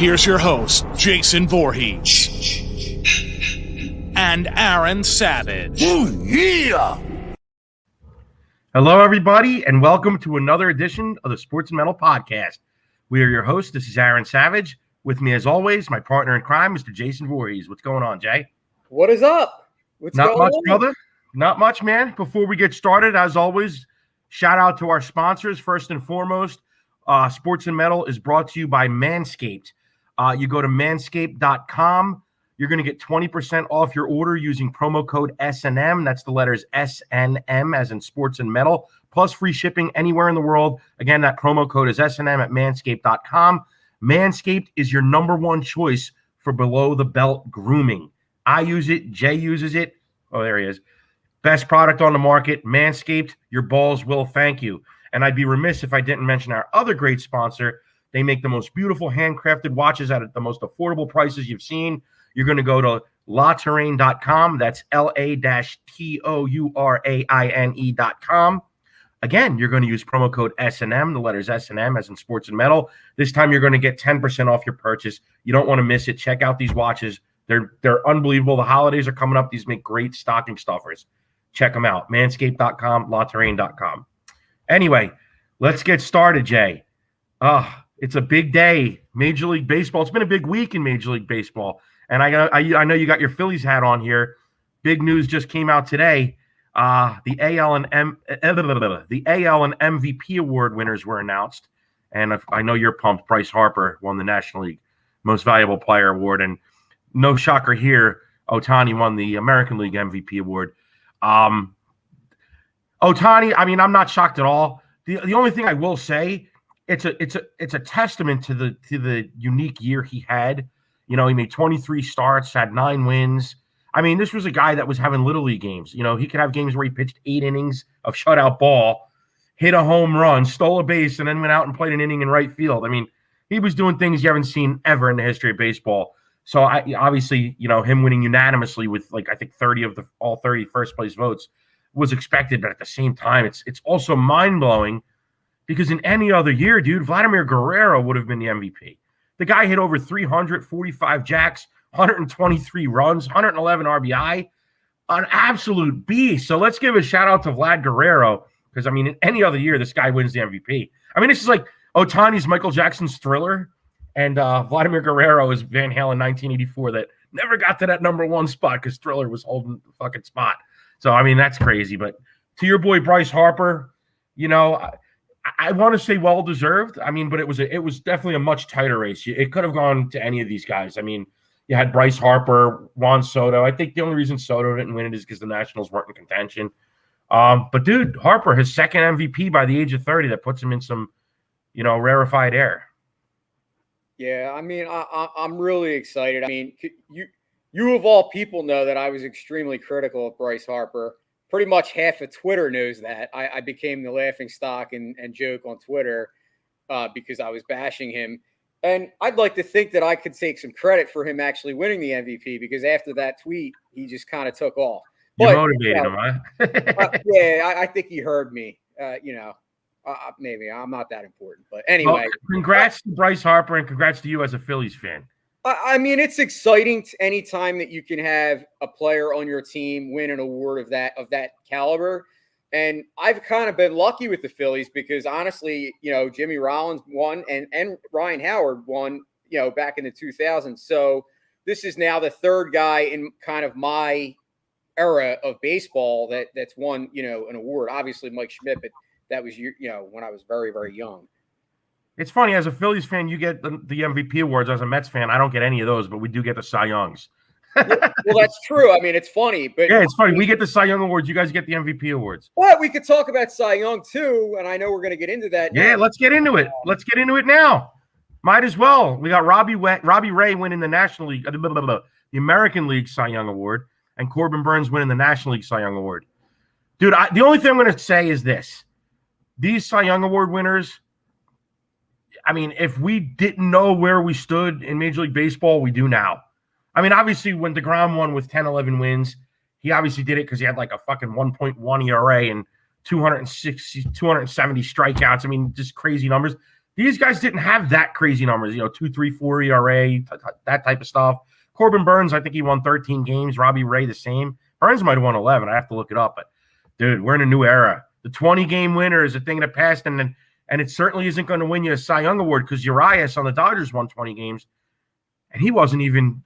here's your host, Jason Voorhees and Aaron Savage. Oh, yeah! Hello, everybody, and welcome to another edition of the Sports and Metal Podcast. We are your hosts. This is Aaron Savage. With me, as always, my partner in crime, Mr. Jason Voorhees. What's going on, Jay? What is up? What's Not going much, on? brother. Not much, man. Before we get started, as always, shout out to our sponsors. First and foremost, Sports and Metal is brought to you by Manscaped. You go to manscaped.com. You're going to get 20% off your order using promo code SNM. That's the letters SNM as in Sports and Metal, plus free shipping anywhere in the world. Again, that promo code is SNM at manscaped.com. Manscaped is your number one choice for below-the-belt grooming. I use it. Jay uses it. Oh, there he is. Best product on the market, Manscaped. Your balls will thank you. And I'd be remiss if I didn't mention our other great sponsor. They make the most beautiful handcrafted watches at the most affordable prices you've seen. You're going to go to LaTouraine.com. That's LA-TOURAINE.com. Again, you're going to use promo code SNM, the letters SNM as in Sports and Metal. This time you're going to get 10% off your purchase. You don't want to miss it. Check out these watches. They're unbelievable. The holidays are coming up. These make great stocking stuffers. Check them out. Manscaped.com, LaTouraine.com. Anyway, let's get started, Jay. It's a big day. Major League Baseball. It's been a big week in Major League Baseball. And I know you got your Phillies hat on here. Big news just came out today. The AL and MVP award winners were announced. And I know you're pumped. Bryce Harper won the National League Most Valuable Player award. And no shocker here, Ohtani won the American League MVP award. Ohtani, I mean, I'm not shocked at all. The only thing I will say, it's a testament to the unique year he had. You know, he made 23 starts, had 9 wins. I mean, this was a guy that was having Little League games. You know, he could have games where he pitched 8 innings of shutout ball, hit a home run, stole a base, and then went out and played an inning in right field. I mean, he was doing things you haven't seen ever in the history of baseball. So, obviously, you know, him winning unanimously with, like, I think 30 of all 30 first-place votes was expected. But at the same time, it's also mind-blowing because in any other year, dude, Vladimir Guerrero would have been the MVP. The guy hit over 345 jacks, 123 runs, 111 RBI, an absolute beast. So let's give a shout out to Vlad Guerrero because, I mean, in any other year, this guy wins the MVP. I mean, this is like Ohtani's Michael Jackson's Thriller, and Vladimir Guerrero is Van Halen 1984 that never got to that number one spot because Thriller was holding the fucking spot. So, I mean, that's crazy. But to your boy Bryce Harper, you know, I want to say well-deserved. I mean, but it was definitely a much tighter race. It could have gone to any of these guys. I mean, you had Bryce Harper, Juan Soto. I think the only reason Soto didn't win it is because the Nationals weren't in contention. But, dude, Harper, his second MVP by the age of 30, that puts him in some, you know, rarefied air. Yeah, I mean, I'm really excited. I mean, you of all people know that I was extremely critical of Bryce Harper. Pretty much half of Twitter knows that. I became the laughing stock and joke on Twitter because I was bashing him. And I'd like to think that I could take some credit for him actually winning the MVP because after that tweet, he just kind of took off. You motivated him, huh? Yeah, I think he heard me. You know, maybe I'm not that important. But anyway. Well, congrats to Bryce Harper and congrats to you as a Phillies fan. I mean, it's exciting any time that you can have a player on your team win an award of that caliber. And I've kind of been lucky with the Phillies because honestly, you know, Jimmy Rollins won and Ryan Howard won, you know, back in the 2000s. So this is now the third guy in kind of my era of baseball that's won, you know, an award. Obviously Mike Schmidt, but that was, you know, when I was very, very young. It's funny, as a Phillies fan, you get the MVP awards. As a Mets fan, I don't get any of those, but we do get the Cy Youngs. Well, that's true. I mean, it's funny. But yeah, it's funny. We get the Cy Young awards. You guys get the MVP awards. But we could talk about Cy Young, too, and I know we're going to get into that now. Yeah, let's get into it. Let's get into it now. Might as well. We got Robbie Ray winning the National League, the American League Cy Young Award, and Corbin Burns winning the National League Cy Young Award. Dude, the only thing I'm going to say is this. These Cy Young Award winners, I mean, if we didn't know where we stood in Major League Baseball, we do now. I mean, obviously, when DeGrom won with 10, 11 wins, he obviously did it because he had like a fucking 1.1 ERA and 270 strikeouts. I mean, just crazy numbers. These guys didn't have that crazy numbers, 2.34 ERA, that type of stuff. Corbin Burns, I think he won 13 games. Robbie Ray, the same. Burns might have won 11. I have to look it up. But, dude, we're in a new era. The 20-game winner is a thing of the past, and it certainly isn't going to win you a Cy Young Award because Urias on the Dodgers won 20 games, and he wasn't even,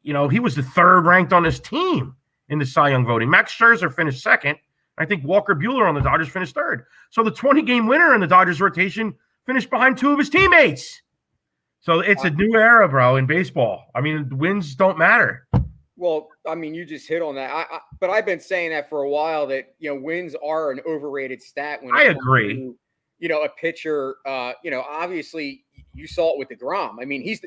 he was the third ranked on his team in the Cy Young voting. Max Scherzer finished second. I think Walker Buehler on the Dodgers finished third. So the 20-game winner in the Dodgers rotation finished behind two of his teammates. So it's a new era, bro, in baseball. I mean, wins don't matter. Well, I mean, you just hit on that. But I've been saying that for a while that, wins are an overrated stat. When I agree. To, a pitcher, obviously you saw it with DeGrom. I mean, he's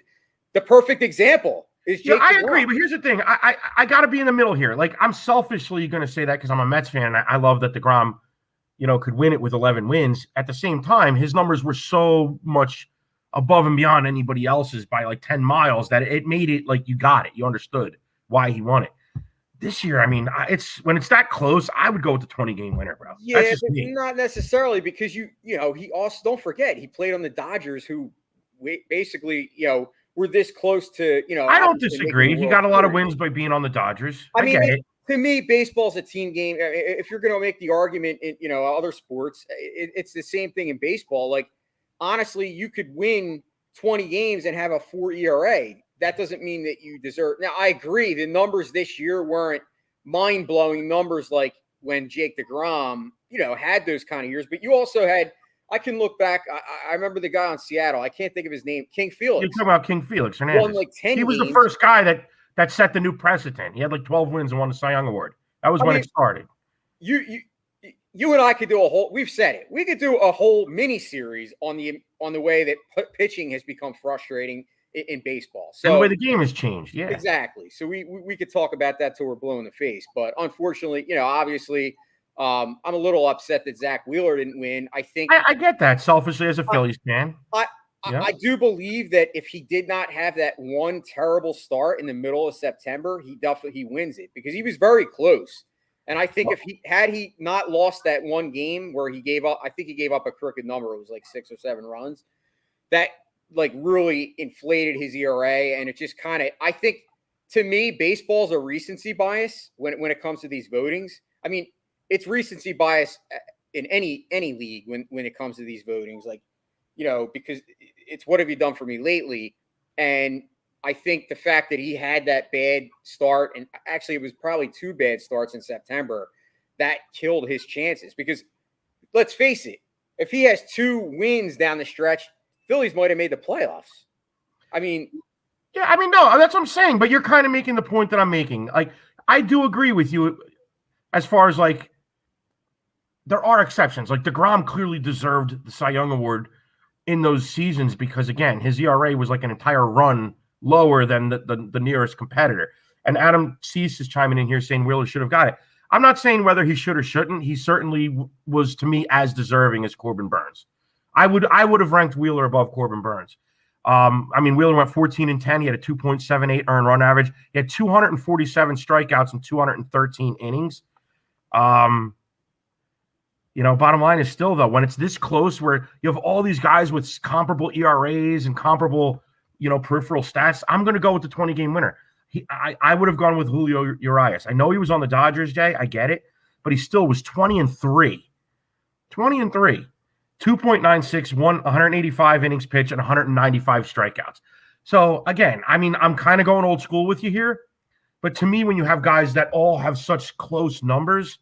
the perfect example. I agree, but here's the thing. I got to be in the middle here. Like, I'm selfishly going to say that because I'm a Mets fan. And I love that DeGrom, could win it with 11 wins. At the same time, his numbers were so much above and beyond anybody else's by like 10 miles that it made it like you got it. You understood why he won it. This year, I mean, when it's that close, I would go with the 20-game winner, bro. Yeah, but not necessarily because he also, don't forget, he played on the Dodgers who basically, were this close to, I don't disagree. He got a lot of wins by being on the Dodgers. I mean, to me, baseball's a team game. If you're going to make the argument in, other sports, it's the same thing in baseball. Like, honestly, you could win 20 games and have a 4 ERA. That doesn't mean that you deserve. Now, I agree. The numbers this year weren't mind-blowing numbers like when Jake DeGrom, had those kind of years. But you also had, I can look back. I remember the guy on Seattle. I can't think of his name. King Felix. You're talking about King Felix Hernandez. Won like 10 he was games. The first guy that set the new precedent. He had like 12 wins and won the Cy Young Award. That was when it started. You and I could do a whole. We've said it. We could do a whole mini series on the way that pitching has become frustrating in baseball. So and the way the game has changed. Yeah, exactly. So we could talk about that till we're blue in the face. But unfortunately, obviously, I'm a little upset that Zach Wheeler didn't win. I think I get that selfishly as a Phillies fan. I do believe that if he did not have that one terrible start in the middle of September, he wins it because he was very close. And I think if he not lost that one game where he gave up, I think he gave up a crooked number. It was like 6 or 7 runs. That like really inflated his ERA. And it just kind of, I think to me, baseball's a recency bias when it comes to these votings. I mean, it's recency bias in any league when it comes to these votings, like, because it's what have you done for me lately? And I think the fact that he had that bad start, and actually it was probably 2 bad starts in September, that killed his chances. Because let's face it, if he has 2 wins down the stretch, Phillies might have made the playoffs. I mean, no, that's what I'm saying. But you're kind of making the point that I'm making. Like, I do agree with you as far as like there are exceptions. Like DeGrom clearly deserved the Cy Young Award in those seasons because, again, his ERA was like an entire run lower than the nearest competitor. And Adam Cease is chiming in here saying Wheeler should have got it. I'm not saying whether he should or shouldn't. He certainly was, to me, as deserving as Corbin Burns. I would have ranked Wheeler above Corbin Burns. Wheeler went 14-10. He had a 2.78 earned run average. He had 247 strikeouts in 213 innings. Bottom line is still, though, when it's this close where you have all these guys with comparable ERAs and comparable, peripheral stats, I'm going to go with the 20-game winner. I would have gone with Julio Urias. I know he was on the Dodgers, Jay. I get it. But he still was 20-3. 20-3. 2.96, 185 innings pitched, and 195 strikeouts. So, again, I'm kind of going old school with you here. But to me, when you have guys that all have such close numbers,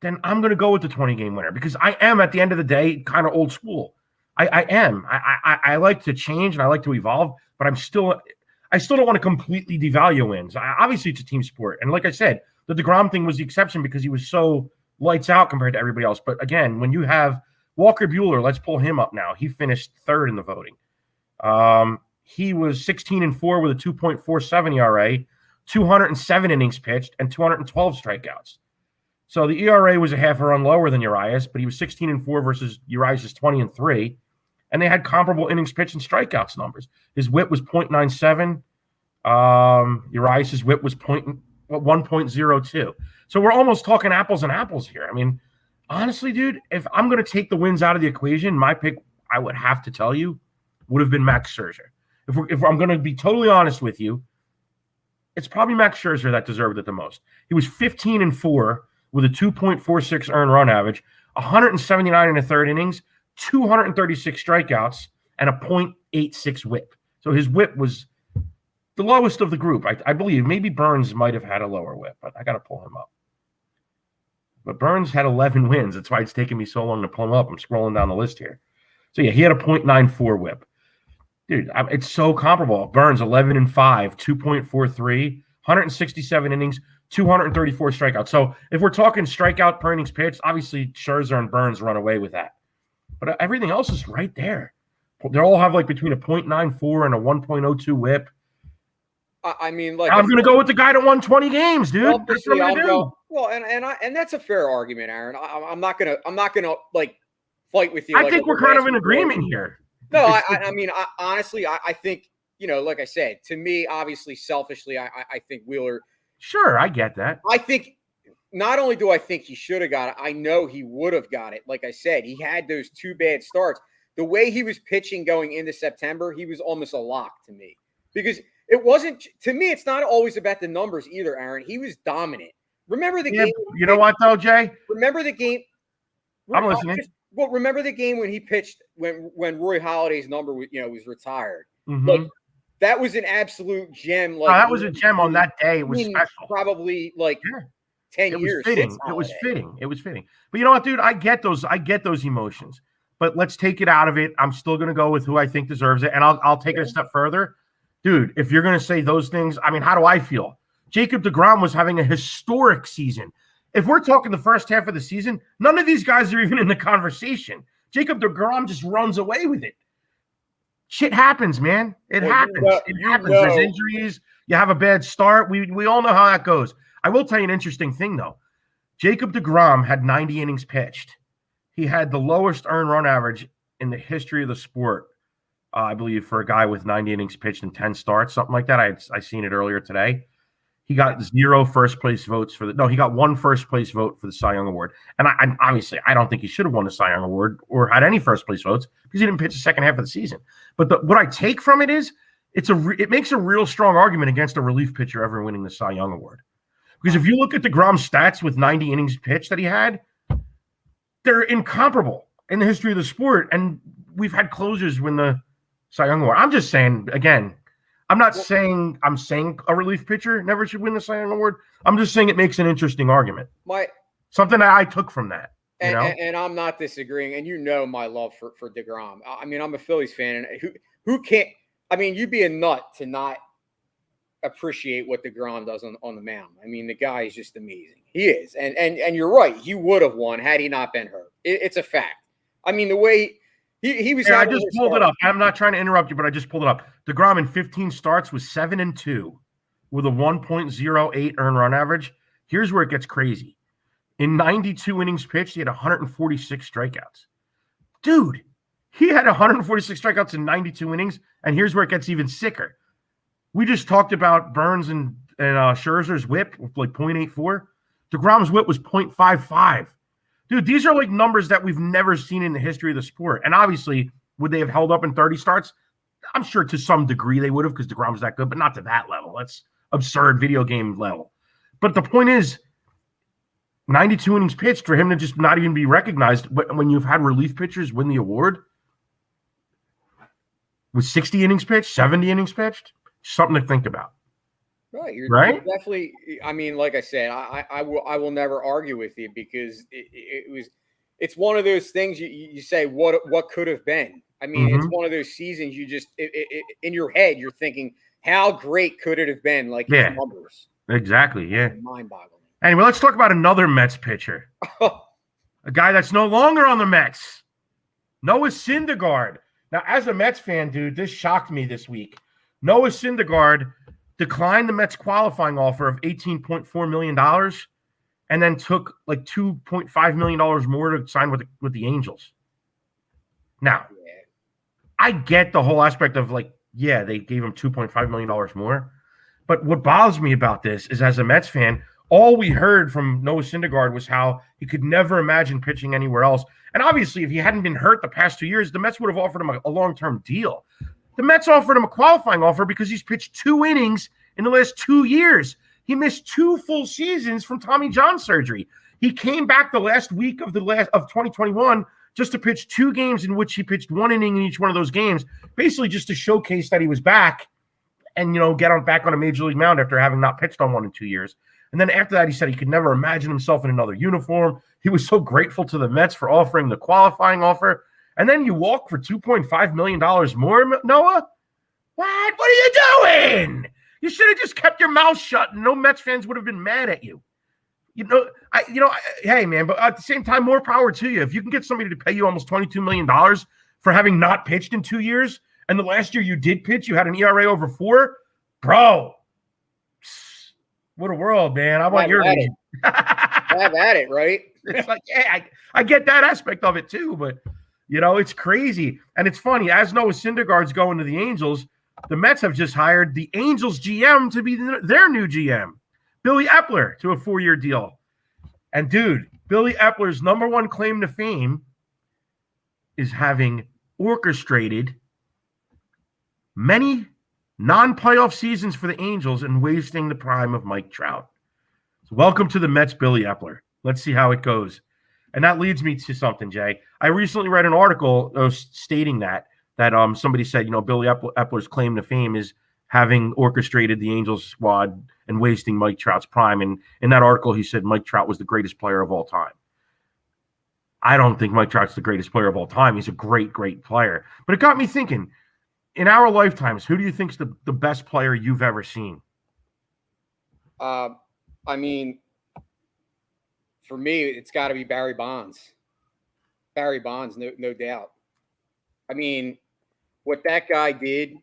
then I'm going to go with the 20-game winner because I am, at the end of the day, kind of old school. I am. I like to change and I like to evolve, but I still don't want to completely devalue wins. Obviously, it's a team sport. And like I said, the DeGrom thing was the exception because he was so lights out compared to everybody else. But again, when you have Walker Buehler, let's pull him up now. He finished 3rd in the voting. He was 16-4 with a 2.47 ERA, 207 innings pitched, and 212 strikeouts. So the ERA was a half a run lower than Urias, but he was 16-4 versus Urias' 20-3. And they had comparable innings pitched and strikeouts numbers. His whip was 0.97. Urias' whip was 1.02. So we're almost talking apples and apples here. Honestly, dude, if I'm going to take the wins out of the equation, my pick I would have to tell you would have been Max Scherzer. If I'm going to be totally honest with you, it's probably Max Scherzer that deserved it the most. He was 15-4 with a 2.46 earned run average, 179 in the third innings, 236 strikeouts, and a .86 whip. So his whip was the lowest of the group, I believe. Maybe Burns might have had a lower whip, but I got to pull him up. But Burns had 11 wins. That's why it's taking me so long to pull him up. I'm scrolling down the list here. So, yeah, he had a .94 whip. Dude, it's so comparable. Burns, 11-5, 2.43, 167 innings, 234 strikeouts. So if we're talking strikeout per innings pitched, obviously Scherzer and Burns run away with that. But everything else is right there. They all have like between a .94 and a 1.02 whip. I mean, like I'm going to go with the guy that won 20 games, dude. That's what I'm gonna do. Well, and that's a fair argument, Aaron. I'm not gonna like fight with you. I think we're kind of in agreement here. No, I mean, honestly, I think, like I said, to me, obviously, selfishly, I think Wheeler. Sure, I get that. I think not only do I think he should have got it, I know he would have got it. Like I said, he had those 2 bad starts. The way he was pitching going into September, he was almost a lock to me because it wasn't. To me, it's not always about the numbers either, Aaron. He was dominant. Remember the game? You know what, though, Jay? Remember the game? I'm listening. Well, remember the game when he pitched when Roy Halladay's number was retired. Mm-hmm. Like that was an absolute gem. Like that was a gem on that day. It was special. Probably like 10 years. Fitting. It was fitting. But you know what, dude? I get those emotions. But let's take it out of it. I'm still going to go with who I think deserves it, and I'll take it a step further, dude. If you're going to say those things, I mean, how do I feel? Jacob deGrom was having a historic season. If we're talking the first half of the season, none of these guys are even in the conversation. Jacob deGrom just runs away with it. Shit happens, man. It happens. It happens. There's injuries. You have a bad start. We all know how that goes. I will tell you an interesting thing, though. Jacob deGrom had 90 innings pitched. He had the lowest earned run average in the history of the sport, I believe, for a guy with 90 innings pitched and 10 starts, something like that. I seen it earlier today. He got 0 first-place votes he got 1 first-place vote for the Cy Young Award. And I obviously, I don't think he should have won the Cy Young Award or had any first-place votes because he didn't pitch the second half of the season. But what I take from it is it makes a real strong argument against a relief pitcher ever winning the Cy Young Award. Because if you look at deGrom's stats with 90 innings pitched that he had, they're incomparable in the history of the sport. And we've had closers win the Cy Young Award. I'm just saying, again, I'm saying a relief pitcher never should win the Cy Young Award. I'm just saying it makes an interesting argument. Something that I took from that. And I'm not disagreeing. And my love for deGrom. I mean, I'm a Phillies fan. And who can't – I mean, you'd be a nut to not appreciate what deGrom does on the mound. I mean, the guy is just amazing. He is. And you're right. He would have won had he not been hurt. It's a fact. I mean, the way – He was. I just pulled it up. I'm not trying to interrupt you, but I just pulled it up. deGrom in 15 starts was 7-2 with a 1.08 earned run average. Here's where it gets crazy. In 92 innings pitched, he had 146 strikeouts. Dude, he had 146 strikeouts in 92 innings, and here's where it gets even sicker. We just talked about Burns and Scherzer's whip with like 0.84. deGrom's whip was 0.55. Dude, these are like numbers that we've never seen in the history of the sport. And obviously, would they have held up in 30 starts? I'm sure to some degree they would have because deGrom's that good, but not to that level. That's absurd video game level. But the point is, 92 innings pitched for him to just not even be recognized. But when you've had relief pitchers win the award with 60 innings pitched, 70 innings pitched, something to think about. You're definitely. I mean, like I said, I will never argue with you because it's one of those things you say what could have been. I mean, It's one of those seasons you just in your head you're thinking how great could it have been? Like his numbers. Exactly. Yeah. Mind-boggling. Anyway, let's talk about another Mets pitcher, a guy that's no longer on the Mets, Noah Syndergaard. Now, as a Mets fan, dude, this shocked me this week. Noah Syndergaard declined the Mets qualifying offer of $18.4 million and then took like $2.5 million more to sign with the Angels. Now, I get the whole aspect of like, yeah, they gave him $2.5 million more. But what bothers me about this is as a Mets fan, all we heard from Noah Syndergaard was how he could never imagine pitching anywhere else. And obviously, if he hadn't been hurt the past 2 years, the Mets would have offered him a long-term deal. The Mets offered him a qualifying offer because he's pitched 2 innings in the last 2 years. He missed 2 full seasons from Tommy John surgery. He came back the last week of 2021 just to pitch 2 games in which he pitched 1 inning in each one of those games, basically just to showcase that he was back and, get back on a major league mound after having not pitched on one in 2 years. And then after that, he said he could never imagine himself in another uniform. He was so grateful to the Mets for offering the qualifying offer. And then you walk for $2.5 million more, Noah? What? What are you doing? You should have just kept your mouth shut and no Mets fans would have been mad at you. Hey, man, but at the same time, more power to you. If you can get somebody to pay you almost $22 million for having not pitched in 2 years, and the last year you did pitch, you had an ERA over 4, bro, what a world, man. I want your name. Have at it, right? It's like, yeah, I get that aspect of it too, but, it's crazy. And it's funny, as Noah Syndergaard's going to the Angels, the Mets have just hired the Angels GM to be their new GM, Billy Epler, to a 4-year deal. And, dude, Billy Epler's number one claim to fame is having orchestrated many non-playoff seasons for the Angels and wasting the prime of Mike Trout. So welcome to the Mets, Billy Epler. Let's see how it goes. And that leads me to something, Jay. I recently read an article stating that somebody said, Billy Epler's claim to fame is having orchestrated the Angels squad and wasting Mike Trout's prime. And in that article, he said Mike Trout was the greatest player of all time. I don't think Mike Trout's the greatest player of all time. He's a great, great player. But it got me thinking, in our lifetimes, who do you think's the best player you've ever seen? For me, it's got to be Barry Bonds. Barry Bonds, no doubt. I mean, what that guy did,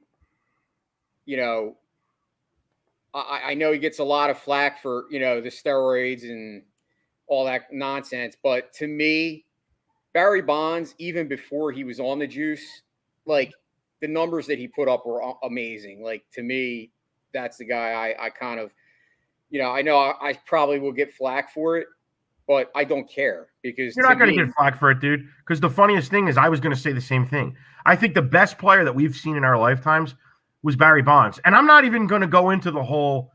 I know he gets a lot of flack for, the steroids and all that nonsense. But to me, Barry Bonds, even before he was on the juice, like the numbers that he put up were amazing. Like, to me, that's the guy I kind of, I know I probably will get flack for it, but I don't care because you're not going to get flack for it, dude. Because the funniest thing is I was going to say the same thing. I think the best player that we've seen in our lifetimes was Barry Bonds. And I'm not even going to go into the whole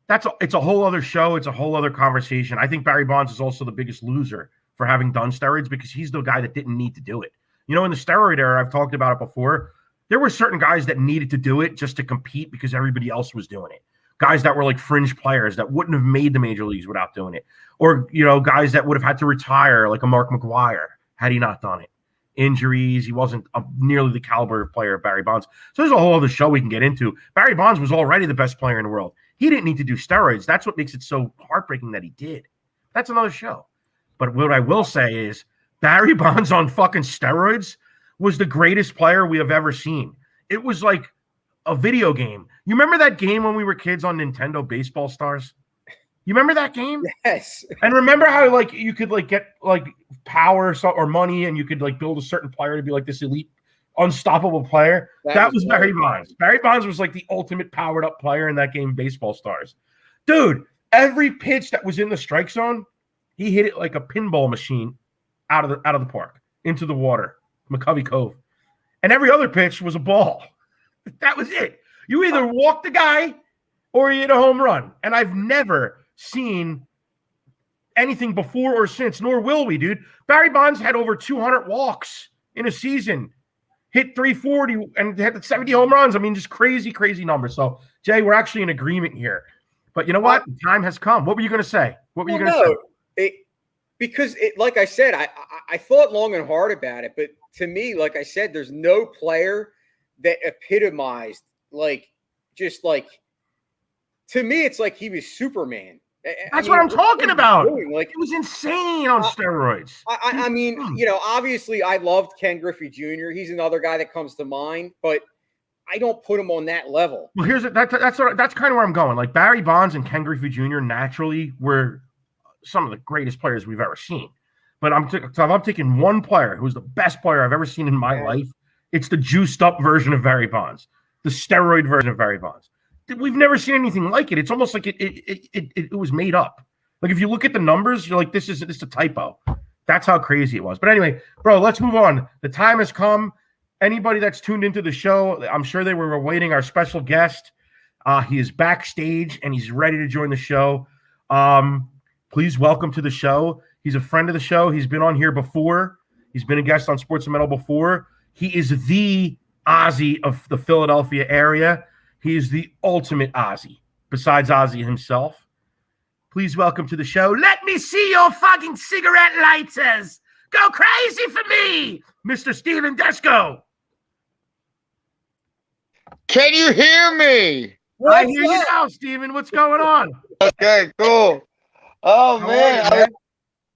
it's a whole other show. It's a whole other conversation. I think Barry Bonds is also the biggest loser for having done steroids because he's the guy that didn't need to do it. In the steroid era, I've talked about it before. There were certain guys that needed to do it just to compete because everybody else was doing it. Guys that were like fringe players that wouldn't have made the major leagues without doing it. Or, guys that would have had to retire like a Mark McGwire had he not done it. Injuries, he wasn't nearly the caliber of player of Barry Bonds. So there's a whole other show we can get into. Barry Bonds was already the best player in the world. He didn't need to do steroids. That's what makes it so heartbreaking that he did. That's another show. But what I will say is Barry Bonds on fucking steroids was the greatest player we have ever seen. It was like a video game. You remember that game when we were kids on Nintendo Baseball Stars? You remember that game? Yes. And remember how you could get power or money and you could build a certain player to be like this elite unstoppable player? That was Barry Bonds. Barry Bonds was like the ultimate powered up player in that game, Baseball Stars. Dude, every pitch that was in the strike zone, he hit it like a pinball machine out of the park into the water, McCovey Cove. And every other pitch was a ball. That was it. You either walk the guy or you hit a home run. And I've never seen anything before or since, nor will we, dude. Barry Bonds had over 200 walks in a season, hit 340 and had 70 home runs. I mean, just crazy, crazy numbers. So, Jay, we're actually in agreement here. But you know what? The time has come. What were you going to say? Because like I said, I thought long and hard about it. But to me, like I said, there's no player that epitomized, to me, it's like he was Superman. That's what I'm talking about. It was insane on steroids. I mean, obviously I loved Ken Griffey Jr. He's another guy that comes to mind, but I don't put him on that level. Well, that's kind of where I'm going. Like Barry Bonds and Ken Griffey Jr. naturally were some of the greatest players we've ever seen. But I'm taking one player who's the best player I've ever seen in my life. It's the juiced up version of Barry Bonds, the steroid version of Barry Bonds. we've never seen anything like it. It's almost like it was made up. Like if you look at the numbers, you're like, this is a typo. That's how crazy it was. But anyway, bro, let's move on. The time has come. Anybody that's tuned into the show, I'm sure they were awaiting our special guest. He is backstage and he's ready to join the show. Please welcome to the show. He's a friend of the show. He's been on here before. He's been a guest on Sports and Metal before. He is the Ozzy of the Philadelphia area. He is the ultimate Ozzy, besides Ozzy himself. Please welcome to the show. Let me see your fucking cigarette lighters. Go crazy for me, Mr. Steven Desco. Can you hear me? I hear you now, Steven. What's going on? Okay, cool. Oh, How man. are you, man?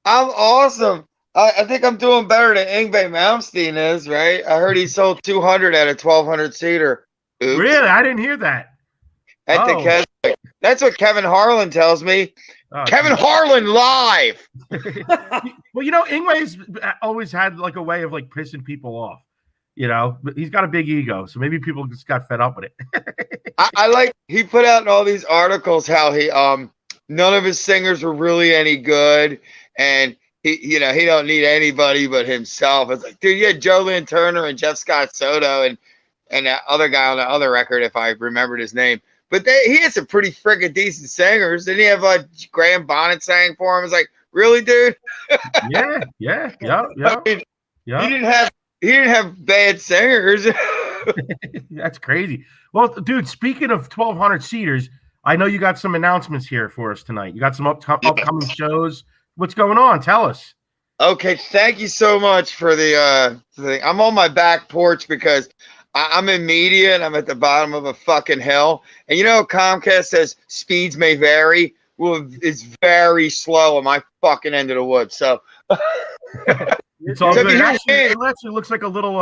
I'm awesome. I think I'm doing better than Yngwie Malmsteen is, right? I heard he sold 200 at a 1,200-seater. Oops. Really? I didn't hear that. At the Keswick. That's what Kevin Harlan tells me. Kevin Harlan live. Well, Yngwie's always had like a way of like pissing people off. But he's got a big ego, so maybe people just got fed up with it. I like he put out in all these articles how he none of his singers were really any good, and he don't need anybody but himself. It's like, dude, you had Joe Lynn Turner and Jeff Scott Soto and that other guy on the other record, if I remembered his name. But he had some pretty freaking decent singers. Didn't he have Graham Bonnet sang for him? It's like, really, dude? Yeah. I mean, He didn't have bad singers. That's crazy. Well, dude, speaking of 1,200 seaters, I know you got some announcements here for us tonight. You got some upcoming shows. What's going on? Tell us. Okay, thank you so much for the thing. I'm on my back porch because I'm in media and I'm at the bottom of a fucking hill. And Comcast says speeds may vary. Well, it's very slow on my fucking end of the woods. So it's all good. It actually looks like a little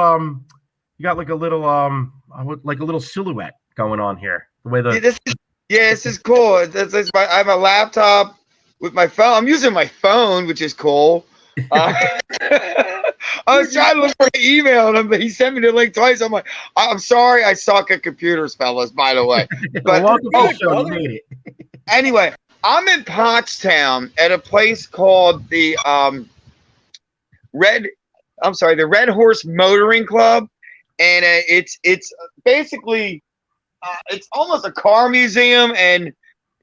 you got like a little silhouette going on here. The way this is cool. I have a laptop with my phone. I'm using my phone, which is cool. I was trying to look for the email, and he sent me the link twice. I'm like, I'm sorry, I suck at computers, fellas. By the way, but you made it. Anyway, I'm in Pottstown at a place called the Red Horse Motoring Club, and it's basically it's almost a car museum and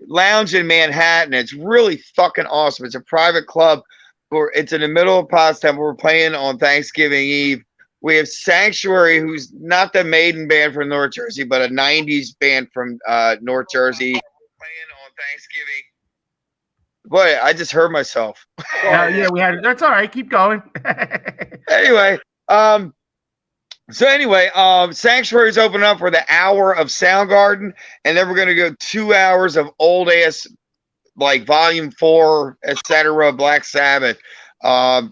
lounge in Manhattan. It's really fucking awesome. It's a private club. It's in the middle of Pottstown. We're playing on Thanksgiving Eve. We have Sanctuary, who's not the Maiden band from North Jersey, but a 90s band from North Jersey. Playing on Thanksgiving. Boy, I just heard myself. Yeah, we had it. That's all right. Keep going. Anyway, Sanctuary's opening up for the hour of Soundgarden, and then we're gonna go 2 hours of old ass, like Volume 4, etc. Black Sabbath,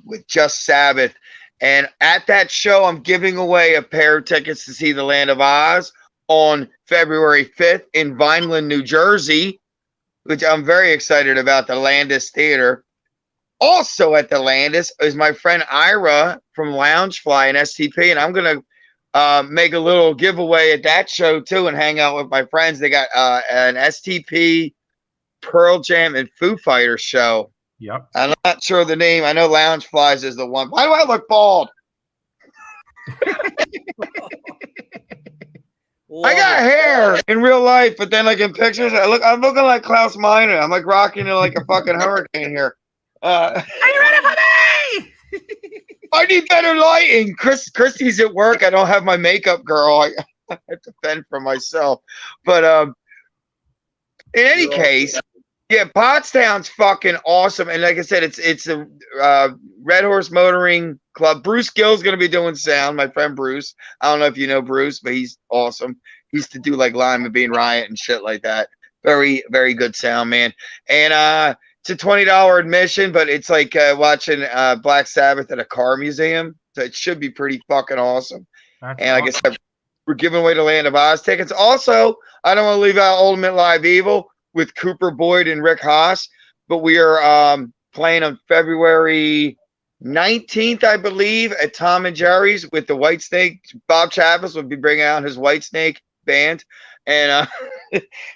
with Just Sabbath. And at that show, I'm giving away a pair of tickets to see The Land of Oz on February 5th in Vineland, New Jersey, which I'm very excited about, the Landis Theater. Also at the Landis is my friend Ira from Loungefly and STP, and I'm going to make a little giveaway at that show, too, and hang out with my friends. They got an STP, Pearl Jam, and Foo Fighters show. Yep. I'm not sure the name. I know Loungeflies is the one. Why do I look bald? I got hair in real life, but then like in pictures, I'm looking like Klaus Meine. I'm like rocking like a fucking hurricane here. Are you ready for me? I need better lighting. Christy's at work. I don't have my makeup girl. I have to fend for myself. But in any case, yeah, Pottstown's fucking awesome. And like I said, it's a Red Horse Motoring Club. Bruce Gill's going to be doing sound, my friend Bruce. I don't know if you know Bruce, but he's awesome. He used to do like Lima Bean Riot and shit like that. Very, very good sound, man. And it's a $20 admission, but it's like watching Black Sabbath at a car museum. So it should be pretty fucking awesome. That's and like I said, we're giving away the Land of Oz tickets. Also, I don't want to leave out Ultimate Live Evil with Cooper Boyd and Rick Haas, but we are playing on February 19th, I believe, at Tom and Jerry's with the Whitesnake. Bob Chavis will be bringing out his Whitesnake band, and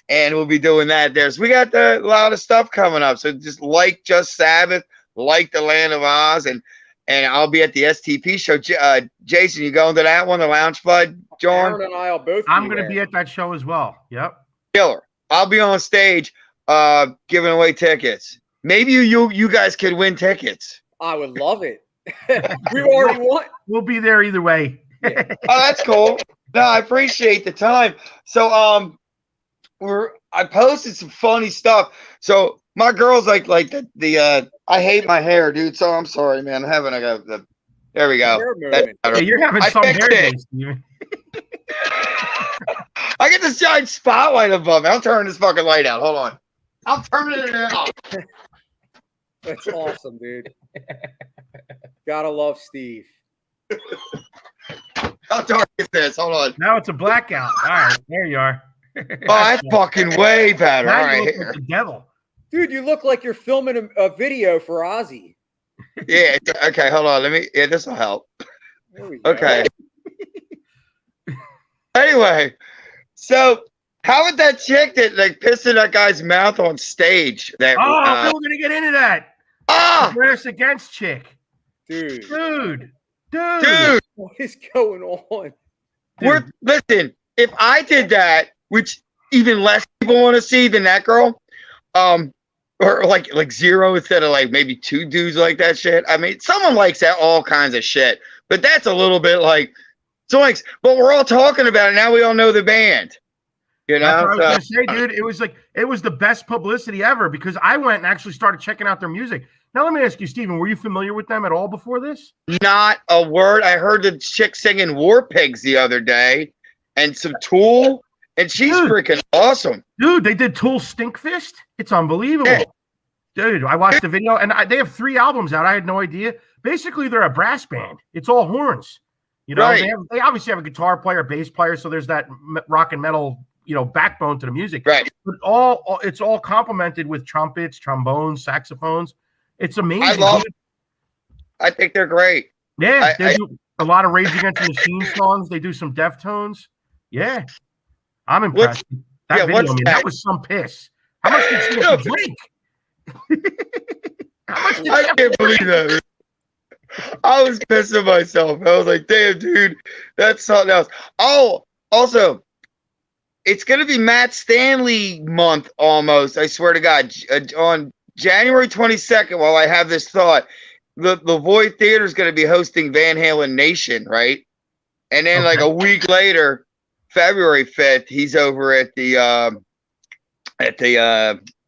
and we'll be doing that there. So we got a lot of stuff coming up. So just like Just Sabbath, like the Land of Oz, and I'll be at the STP show. Jason, you going to that one, the Lounge Bud, John? Aaron and I will both. I'm going to be at that show as well. Yep. Killer. I'll be on stage giving away tickets. Maybe you guys could win tickets. I would love it. We already won. We'll be there either way. Oh, that's cool. No, I appreciate the time. So I posted some funny stuff. So my girl's like the I hate my hair, dude. So I'm sorry, man. I'm having there we go. Yeah, you're having some hair days, Steven. I get this giant spotlight above me. I'm turning this fucking light out. Hold on. I'm turning it out. That's awesome, dude. Gotta love Steve. How dark is this? Hold on. Now it's a blackout. All right, there you are. Oh, that's fucking way better. Now All right, you look here. like the devil. Dude, you look like you're filming a video for Ozzy. Yeah. Okay. Hold on. Yeah, this will help. There we go. Okay. Anyway, so how would that chick that like pissed in that guy's mouth on stage? That we're gonna get into that. Where's against chick, dude. What is going on? Listen. If I did that, which even less people want to see than that girl, or like zero instead of like maybe two dudes like that shit. I mean, someone likes that all kinds of shit, but that's a little bit like zoinks. But we're all talking about it now. We all know the band. You know, that's what I was gonna say, dude. It was the best publicity ever because I went and actually started checking out their music. Now let me ask you, Steven, were you familiar with them at all before this? Not a word. I heard the chick singing War Pigs the other day, and some Tool, and she's freaking awesome. Dude, they did Tool Stinkfist. It's unbelievable. Yeah. Dude, I watched the video, and they have 3 albums out. I had no idea. Basically, they're a brass band. It's all horns. You know, right. They obviously have a guitar player, bass player, so there's that rock and metal, backbone to the music. Right. But it's all complemented with trumpets, trombones, saxophones. It's amazing. I think they're great. Yeah, they do a lot of Rage Against the Machine songs. They do some Deftones. Yeah, I'm impressed. That was some piss. How much did she have to drink? I can't believe that. I was pissing myself. I was like, damn, dude, that's something else. Oh, also, it's going to be Matt Stanley month almost. I swear to God. On January 22nd, while I have this thought, the Void Theater is going to be hosting Van Halen Nation, right? And then like a week later, February 5th, he's over at the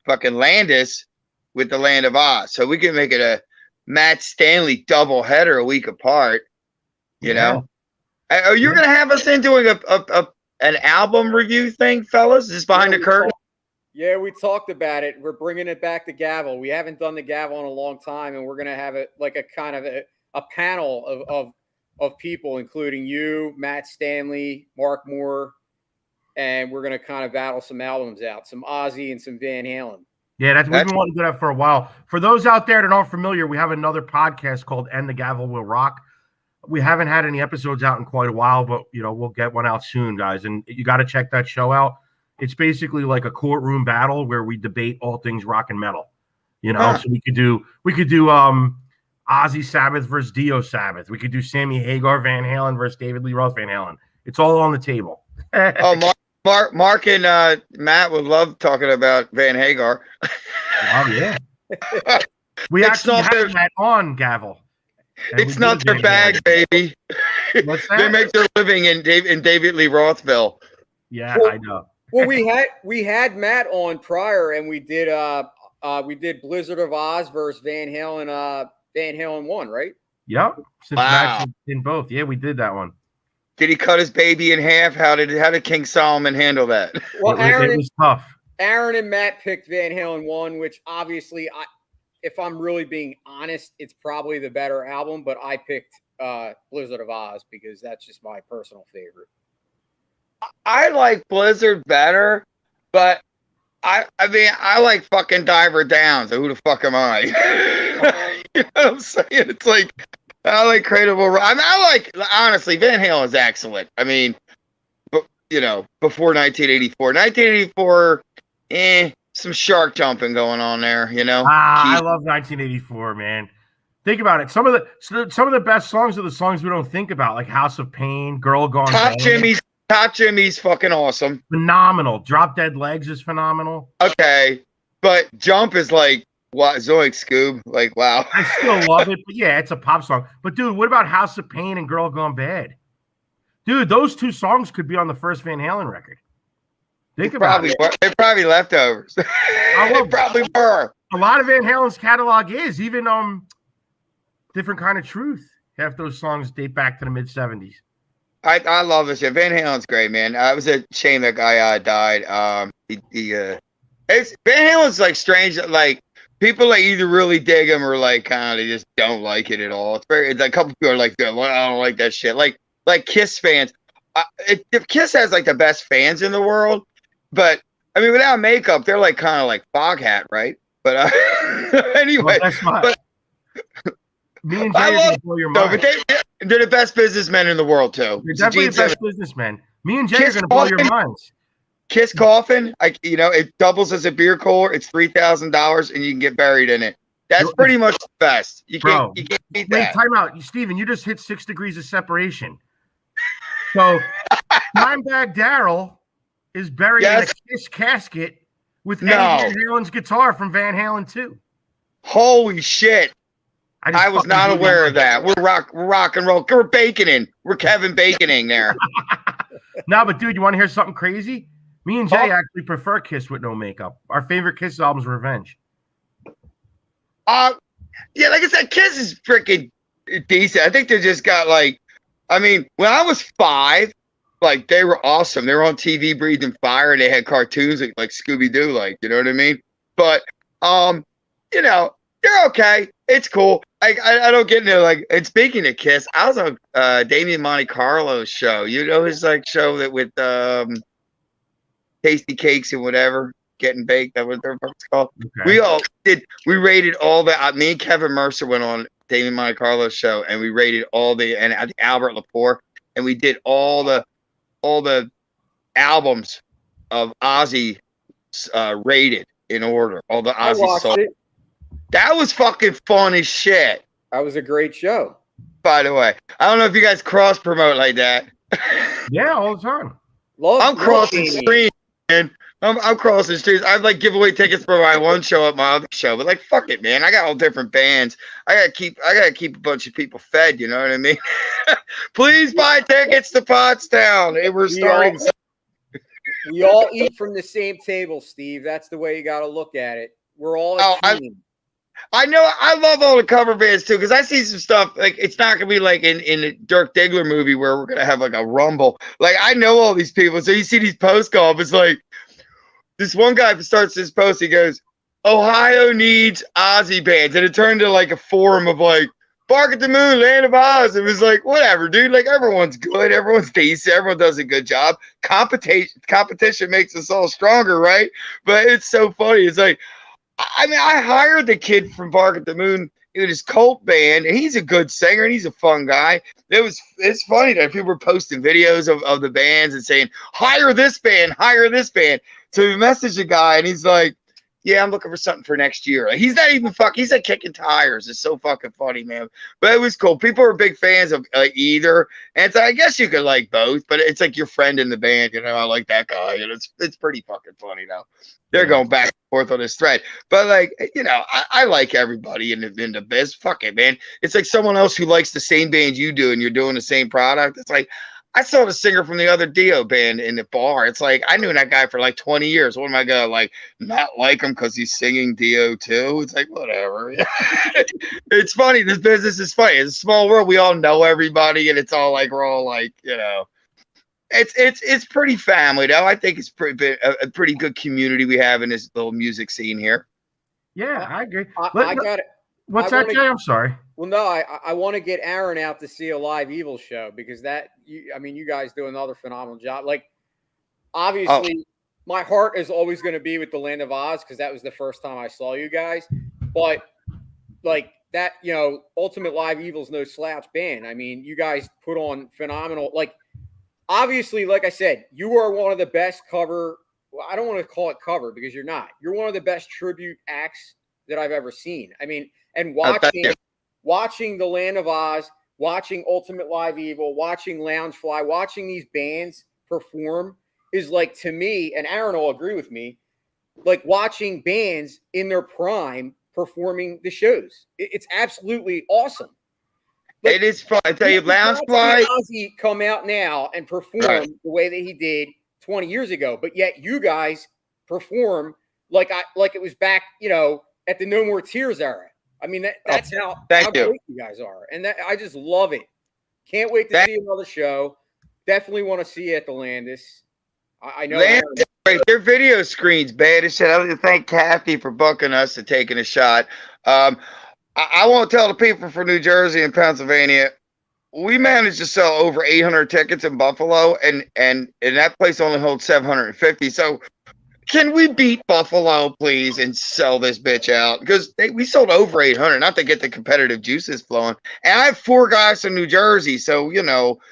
fucking Landis with the Land of Oz. So we can make it a Matt Stanley double header a week apart. You know? Are you going to have us in doing an album review thing, fellas? Is this behind the curtain? Yeah, we talked about it. We're bringing it back to Gavel. We haven't done the Gavel in a long time, and we're going to have it like a kind of a panel of people, including you, Matt Stanley, Mark Moore, and we're going to kind of battle some albums out, some Ozzy and some Van Halen. Yeah, we've been wanting to do that for a while. For those out there that aren't familiar, we have another podcast called And the Gavel Will Rock. We haven't had any episodes out in quite a while, but we'll get one out soon, guys. And you got to check that show out. It's basically like a courtroom battle where we debate all things rock and metal. So we could do Ozzy Sabbath versus Dio Sabbath. We could do Sammy Hagar Van Halen versus David Lee Roth Van Halen. It's all on the table. Mark and Matt would love talking about Van Hagar. Oh yeah. We actually had that on Gavel. It's not their bag, baby. What's that? They make their living in David Lee Rothville. Yeah, I know. Well, we had Matt on prior, and we did Blizzard of Oz versus Van Halen 1, right? Yep. Since Matt's in both. Yeah, we did that one. Did he cut his baby in half? How did King Solomon handle that? Well, it was tough. Aaron and Matt picked Van Halen 1, which obviously, if I'm really being honest, it's probably the better album, but I picked Blizzard of Oz because that's just my personal favorite. I like Blizzard better, but I mean, I like fucking Diver Down, so who the fuck am I? You know what I'm saying? It's like, I like Cradle. I mean, honestly, Van Halen is excellent. I mean, but before 1984. 1984, some shark jumping going on there, I love 1984, man. Think about it. Some of the best songs are the songs we don't think about, like House of Pain, Girl Gone Bad. Top Jimmy's fucking awesome. Phenomenal. Drop Dead Legs is phenomenal. Okay, but Jump is like, what, Zoic Scoob? Like, wow. I still love it, but yeah, it's a pop song. But dude, what about House of Pain and Girl Gone Bad? Dude, those two songs could be on the first Van Halen record. Think about it. They're probably leftovers. They probably were. A lot of Van Halen's catalog is, even Different Kind of Truth. Half those songs date back to the mid-'70s. I love this shit. Van Halen's great, man. It was a shame that guy died. Van Halen's like strange. Like people like either really dig him or like kind of they just don't like it at all. It's like a couple people are like, I don't like that shit. Like Kiss fans. If Kiss has like the best fans in the world, but I mean without makeup, they're like kind of like Foghat, right? But anyway, well, me and Jay are gonna blow your mind. But they're the best businessmen in the world too. They're definitely the best businessmen. Me and Jay are gonna blow your minds. Kiss coffin, it doubles as a beer cooler. It's $3,000 and you can get buried in it. That's pretty much the best. You can't beat that. Wait, time out, Steven. You just hit 6 degrees of separation. So, Dimebag Darrell is buried in a Kiss casket with Eddie Van Halen's guitar from Van Halen 2. Holy shit! I was not aware of that. We're rock and roll. We're baconing. We're Kevin Baconing there. No, but dude, you want to hear something crazy? Me and Jay actually prefer Kiss with no makeup. Our favorite Kiss album is Revenge. Yeah, like I said, Kiss is freaking decent. I think they just got like, I mean, when I was 5, like they were awesome. They were on TV breathing fire and they had cartoons like Scooby-Doo, like, you know what I mean? But they're okay. It's cool. I don't get into like. And speaking of Kiss, I was on Damien Monte Carlo's show. You know his like show that with Tasty Cakes and whatever getting baked. That was their it's called. Okay. We rated all the. Me and Kevin Mercer went on Damien Monte Carlo's show and we rated all the and Albert Lepore and we did all the albums of Ozzy rated in order. All the Ozzy songs. That was fucking fun as shit. That was a great show. By the way, I don't know if you guys cross promote like that. Yeah, all the time. I'm crossing streets, man. I'm crossing streets. I'd like give away tickets for my one show at my other show, but like fuck it, man. I got all different bands. I gotta keep a bunch of people fed. You know what I mean? Please buy tickets to Pottstown. We're starting. We all eat from the same table, Steve. That's the way you got to look at it. We're all a team. I know. I love all the cover bands too because I see some stuff like it's not gonna be like in the Dirk Diggler movie where we're gonna have like a rumble. Like I know all these people, so you see these posts go up. It's like this one guy starts this post. He goes, "Ohio needs Ozzy bands," and it turned to like a forum of like Bark at the Moon, Land of Oz. It was like whatever, dude. Like everyone's good, everyone's decent, everyone does a good job. Competition makes us all stronger, right? But it's so funny. It's like. I mean, I hired the kid from Bark at the Moon in his cult band, and he's a good singer, and he's a fun guy. It's funny that people were posting videos of the bands and saying, hire this band. So we messaged a guy, and he's like, yeah, I'm looking for something for next year. Like, he's not even he's like kicking tires. It's so fucking funny, man. But it was cool. People were big fans of either. And so I guess you could like both, but it's like your friend in the band, I like that guy. And it's pretty fucking funny now. They're going back and forth on this thread. But like, I like everybody in the biz. Fuck it, man. It's like someone else who likes the same band you do and you're doing the same product. It's like, I saw the singer from the other Dio band in the bar. It's like, I knew that guy for like 20 years. What am I going to like not like him because he's singing Dio too? It's like, whatever. It's funny. This business is funny. It's a small world. We all know everybody and it's all like, we're all like, it's pretty family though. I think it's a pretty good community we have in this little music scene here. Yeah, I agree. I got it. What's that, Jay? I'm sorry. Well, no, I want to get Aaron out to see a live Evil show because you guys do another phenomenal job. Like, obviously, my heart is always going to be with the Land of Oz because that was the first time I saw you guys. But like that, Ultimate Live Evil's no slouch band. I mean, you guys put on phenomenal. Like, obviously, like I said, you are one of the best cover. Well, I don't want to call it cover because you're not. You're one of the best tribute acts that I've ever seen. I mean, and watching The Land of Oz, watching Ultimate Live Evil, watching Loungefly, watching these bands perform is like, to me, and Aaron will agree with me, like watching bands in their prime performing the shows. It's absolutely awesome. It is fun. I tell you, Loungefly. Ozzy come out now and perform the way that he did 20 years ago, but yet you guys perform like it was back, at the No More Tears era. I mean, that's how great you guys are, and that I just love it. Can't wait to see another show. Definitely want to see you at the Landis. I know. Their video screen's bad as shit. I want to thank Kathy for booking us and taking a shot. I won't tell the people from New Jersey and Pennsylvania. We managed to sell over 800 tickets in Buffalo, and that place only holds 750. So can we beat Buffalo, please, and sell this bitch out? Because we sold over 800, not to get the competitive juices flowing. And I have 4 guys from New Jersey, so,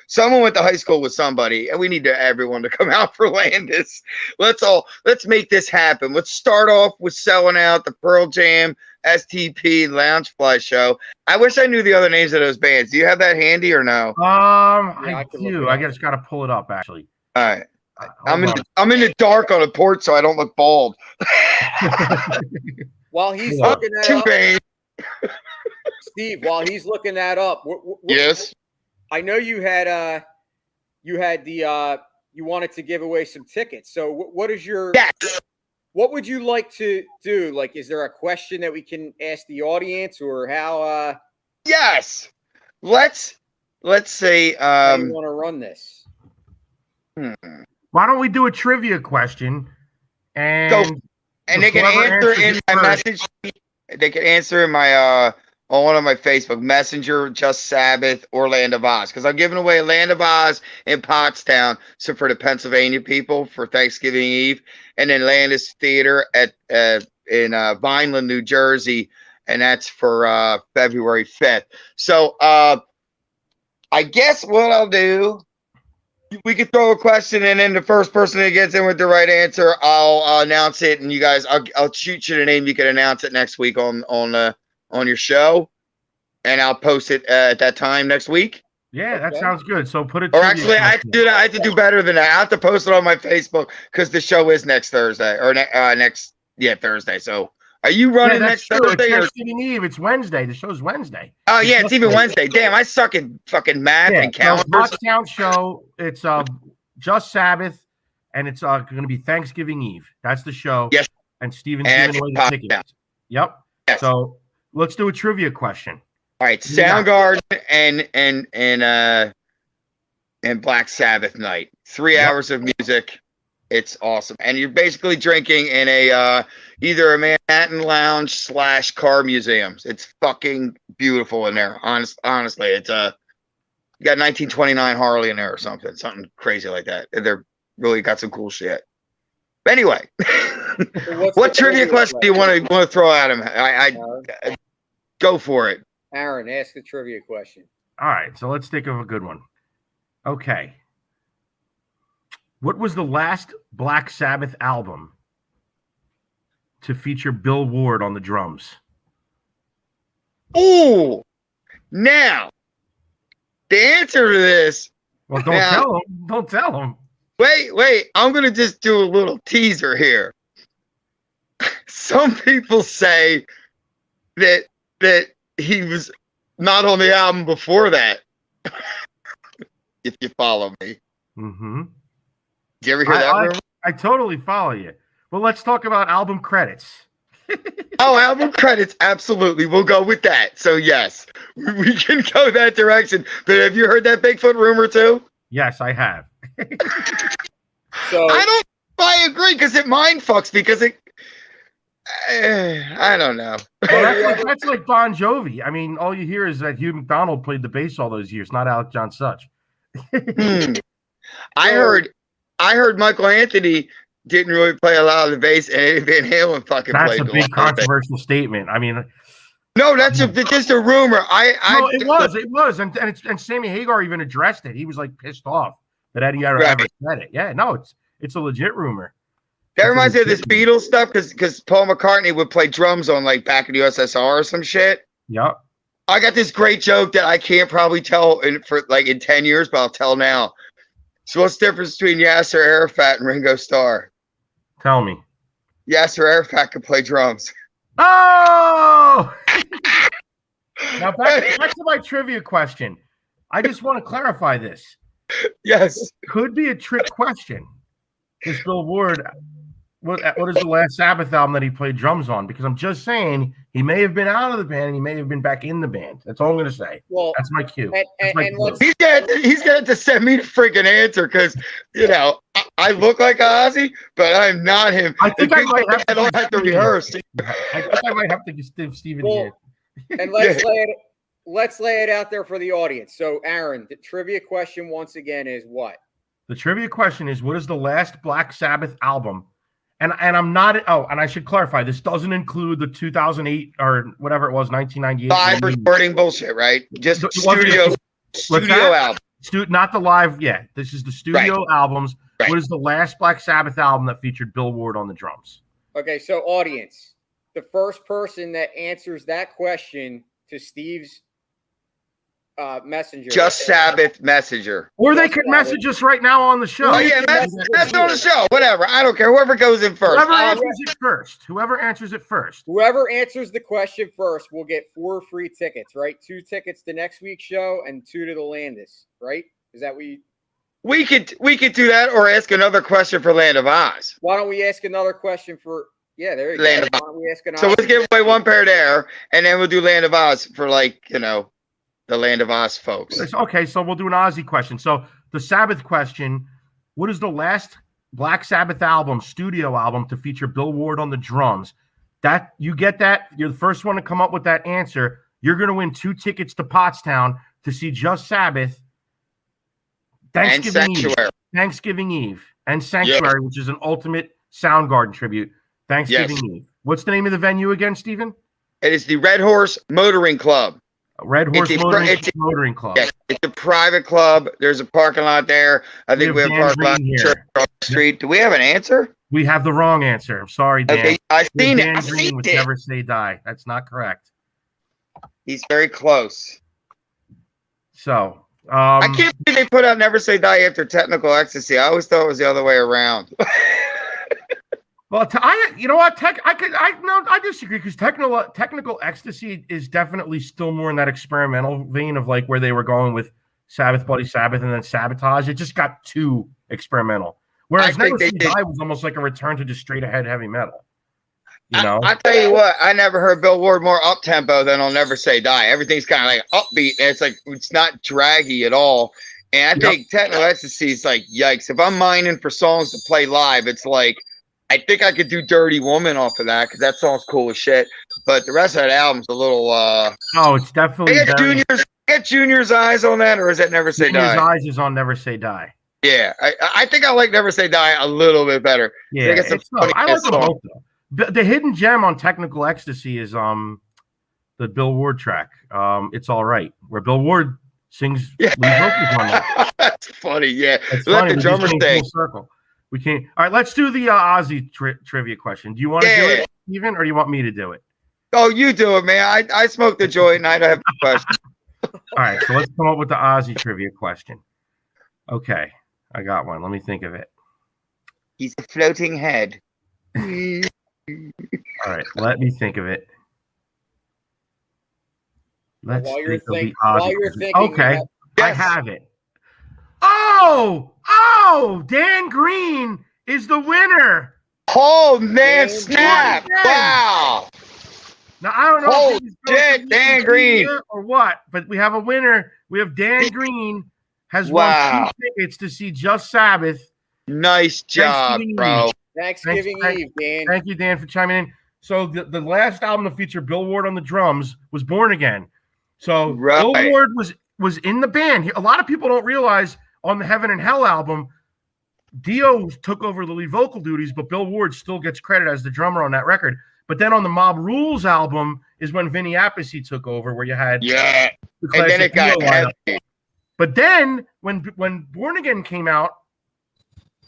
someone went to high school with somebody, and we need everyone to come out for Landis. Let's make this happen. Let's start off with selling out the Pearl Jam, STP, Loungefly show. I wish I knew the other names of those bands. Do you have that handy or no? I do. I just got to pull it up, actually. All right. I'm in the dark on the porch, so I don't look bald. While he's looking that up, Steve, while he's looking that up, yes, I know you wanted to give away some tickets. So what is your? Yes. What would you like to do? Like, is there a question that we can ask the audience, or how? Yes. Let's say. How do you want to run this? Why don't we do a trivia question? And they can answer in my message. They can answer in my on one of my Facebook Messenger, Just Sabbath, or Land of Oz, because I'm giving away Land of Oz in Pottstown, so for the Pennsylvania people for Thanksgiving Eve, and then Landis Theater in Vineland, New Jersey, and that's for February 5th. So I guess what I'll do, we could throw a question, and then the first person that gets in with the right answer, I'll announce it, and you guys, I'll shoot you the name. You can announce it next week on your show, and I'll post it at that time next week. Yeah, that sounds good. So put it. Or actually, I have to do that. I have to do better than that. I have to post it on my Facebook because the show is next Thursday or Thursday. So. Are you running next Thursday? It's Thanksgiving Eve. It's Wednesday. The show's Wednesday. Oh, yeah, it's even Wednesday. Damn, I suck at fucking math and calendars. Pottstown show. It's Just Sabbath, and it's going to be Thanksgiving Eve. That's the show. Yes. And Steven's giving away the tickets. Yep. Yes. So let's do a trivia question. All right, Soundgarden and Black Sabbath night. 3 hours of music. It's awesome, and you're basically drinking in a either a Manhattan lounge / car museums. It's fucking beautiful in there. Honestly, it's you got 1929 Harley in there or something crazy like that. They're really got some cool shit. But anyway, what trivia question do you want to throw at him? I go for it. Aaron, ask the trivia question. All right, so let's think of a good one. Okay. What was the last Black Sabbath album to feature Bill Ward on the drums? Ooh, now the answer to this. Well, tell him. Don't tell him. Wait. I'm gonna just do a little teaser here. Some people say that he was not on the album before that. If you follow me. Mm-hmm. Did you ever hear that rumor? I totally follow you. Well, let's talk about album credits. Oh, album credits. Absolutely. We'll go with that. So, yes, we can go that direction. But have you heard that Bigfoot rumor, too? Yes, I have. So I agree because it mind fucks because it. I don't know. Well, that's like Bon Jovi. I mean, all you hear is that Hugh McDonald played the bass all those years, not Alec John Such. I heard Michael Anthony didn't really play a lot of the bass, and Eddie Van Halen fucking played. That's a big controversial statement. I mean, no, that's just a rumor. It was, and Sammy Hagar even addressed it. He was like pissed off that Eddie ever Right. said it. Yeah, no, it's a legit rumor. That It's a reminds me of legit this rumor. Beatles stuff because Paul McCartney would play drums on like back in the USSR or some shit. Yep. I got this great joke that I can't probably tell in 10 years, but I'll tell now. So what's the difference between Yasser Arafat and Ringo Starr? Tell me. Yasser Arafat could play drums. Oh! Now back to my trivia question. I just want to clarify this. Yes. Could be a trick question. This Bill Ward, what is the last Sabbath album that he played drums on? Because I'm just saying he may have been out of the band and he may have been back in the band. That's all I'm going to say. Well, That's my cue. and That's my clue. He's gonna have to send me the freaking answer because I look like Ozzy, but I'm not him. I think I might have I don't have to rehearse. I think I might have to give Steven Well, here. and let's lay it out there for the audience. So, Aaron, the trivia question once again is what? The trivia question is, what is the last Black Sabbath album? And I'm not. Oh, and I should clarify. This doesn't include the 2008 or whatever it was, 1998. Live recording bullshit, right? Just It wasn't- studio album. Not the live. Yeah, this is the studio albums. Right. What is the last Black Sabbath album that featured Bill Ward on the drums? Okay, so audience, the first person that answers that question to Steve's messenger. Just Sabbath Messenger. Or they Just could Sabbath. message us right now on the show. Oh yeah, that's on the show. Whatever. I don't care. Whoever goes in first. Whoever answers it first. Whoever answers it first. Whoever answers the question first will get 4 free tickets, right? 2 tickets to next week's show and 2 to the Landis, right? Is that what you? We could do that or ask another question for Land of Oz. Why don't we ask another question for? Yeah, there you go. Land of Why don't we ask So let's give away one pair there, and then we'll do Land of Oz for the Land of Oz folks. Okay, so we'll do an Ozzy question. So the Sabbath question: what is the last Black Sabbath album, studio album, to feature Bill Ward on the drums? That you get that. You're the first one to come up with that answer. You're going to win 2 tickets to Pottstown to see Just Sabbath. And Sanctuary. Thanksgiving Eve and Sanctuary, which is an ultimate Soundgarden tribute. Thanksgiving Eve. What's the name of the venue again, Stephen? It is the Red Horse Motoring Club. Red Horse Motoring Club. Yes, it's a private club. There's a parking lot there. I think we have a parking lot here across the street. Do we have an answer? We have the wrong answer. I'm sorry, Dan. Okay, I've seen it. Dan I've Green seen would it. never say die. That's not correct. He's very close. So I can't believe they put out Never Say Die after Technical Ecstasy. I always thought it was the other way around. well, I disagree because technical ecstasy is definitely still more in that experimental vein of like where they were going with Sabbath, Bloody Sabbath, and then Sabotage. It just got too experimental. Whereas Never Say Die was almost like a return to just straight ahead heavy metal. You know, I tell you what, I never heard Bill Ward more up tempo than on Never Say Die. Everything's kind of like upbeat, and it's not draggy at all. And I think Technical Ecstasy is like yikes. If I'm mining for songs to play live, it's like I think I could do Dirty Woman off of that because that song's cool as shit. But the rest of that album's a little. Oh, it's definitely. I got Junior's Eyes on that, or is that Never Say Die? Junior's Eyes is on Never Say Die. Yeah, I think I like Never Say Die a little bit better. Yeah, I like them both though. The hidden gem on Technical Ecstasy is the Bill Ward track. It's All Right, where Bill Ward sings lead vocals on that. That's funny. Yeah, That's let funny. the drummer sing. Circle. We can't. All right, let's do the Ozzy trivia question. Do you want to do it, Steven, or do you want me to do it? Oh, you do it, man. I smoked the joint and I don't have the question. All right, so let's come up with the Ozzy trivia question. Okay, I got one. Let me think of it. He's a floating head. All right, let me think of it. While you're thinking, okay, I have it. Oh, Dan Green is the winner. Oh man, snap! Wow. Now I don't know Oh if shit, Dan Green or what, but we have a winner. We have Dan Green has won 2 tickets to see Just Sabbath. Nice job, bro. Thanksgiving Eve, Dan. Thank you, Dan, for chiming in. So the last album to feature Bill Ward on the drums was Born Again. So Bill Ward was in the band. A lot of people don't realize on the Heaven and Hell album, Dio took over the lead vocal duties, but Bill Ward still gets credit as the drummer on that record. But then on the Mob Rules album is when Vinny Appice took over, where you had and then it got heavy. But then when Born Again came out,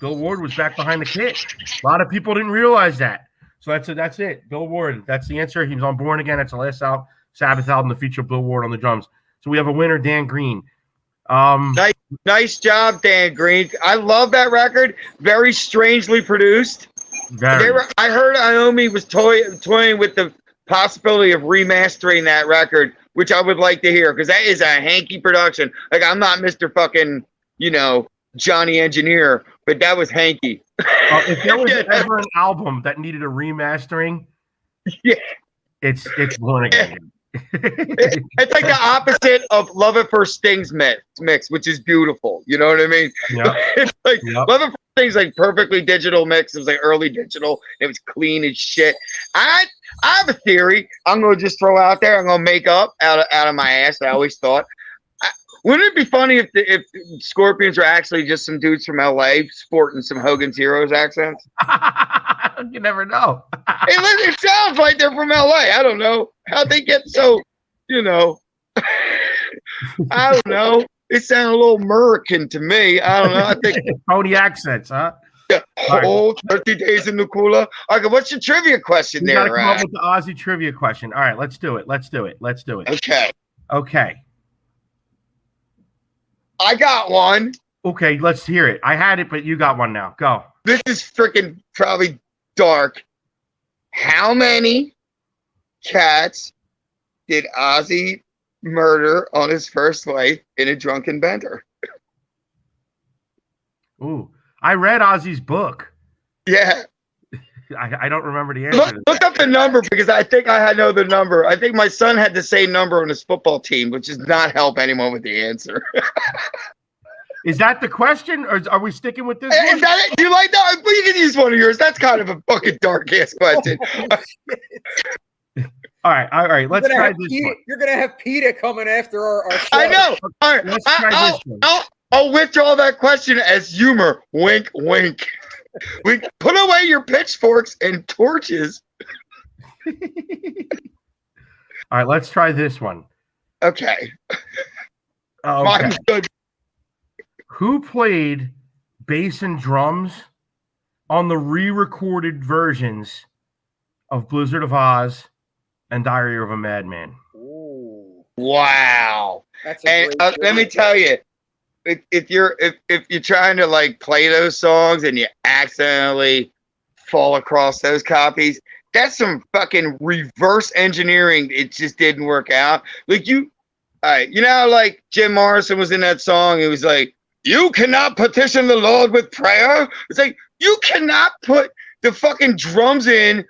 Bill Ward was back behind the kit. A lot of people didn't realize that. So that's it. Bill Ward. That's the answer. He was on Born Again. That's the last Sabbath album to feature Bill Ward on the drums. So we have a winner, Dan Green. Nice job, Dan Green. I love that record. Very strangely produced. I heard Iommi was toying with the possibility of remastering that record, which I would like to hear because that is a hanky production. Like, I'm not Mr. fucking, Johnny Engineer, but that was hanky. If there was ever an album that needed a remastering, yeah, it's Born Again. It's like the opposite of Love It First Stings mix, which is beautiful. You know what I mean? Yep. It's like Love It First Stings, like perfectly digital mix. It was like early digital. It was clean as shit. I have a theory. I'm gonna just throw out there. I'm gonna make up out of my ass. I always thought. Wouldn't it be funny if Scorpions are actually just some dudes from LA sporting some Hogan's Heroes accents? You never know. It sounds like they're from LA. I don't know how they get so, I don't know. It sounds a little American to me. I don't know. I think Pony accents, huh? Yeah. Oh, 30 days in the cooler. Okay, what's your trivia question there, Come up Ryan? with the Ozzy trivia question. All right, let's do it. Okay. I got one. Okay, let's hear it. I had it, but you got one now. Go. This is freaking probably dark. How many cats did Ozzy murder on his first wife in a drunken bender? Ooh, I read Ozzy's book. Yeah. I don't remember the answer. Look up the number because I think I know the number. I think my son had the same number on his football team, which does not help anyone with the answer. Is that the question, or are we sticking with this Is one? that it? Do you like that? Well, you can use one of yours. That's kind of a fucking dark ass question. All right. Let's try this one. You're gonna have PETA coming after our show. I know. All right. Let's try this one. I'll withdraw that question as humor. Wink, wink. We put away your pitchforks and torches. All right, let's try this one. Okay. Okay. Good. Who played bass and drums on the re-recorded versions of Blizzard of Oz and Diary of a Madman? Ooh, Wow. that's a And great let me tell you, if you're trying to like play those songs and you accidentally fall across those copies, that's some fucking reverse engineering. It just didn't work out. Like all right, how like Jim Morrison was in that song. It was like, you cannot petition the Lord with prayer. It's like, you cannot put the fucking drums in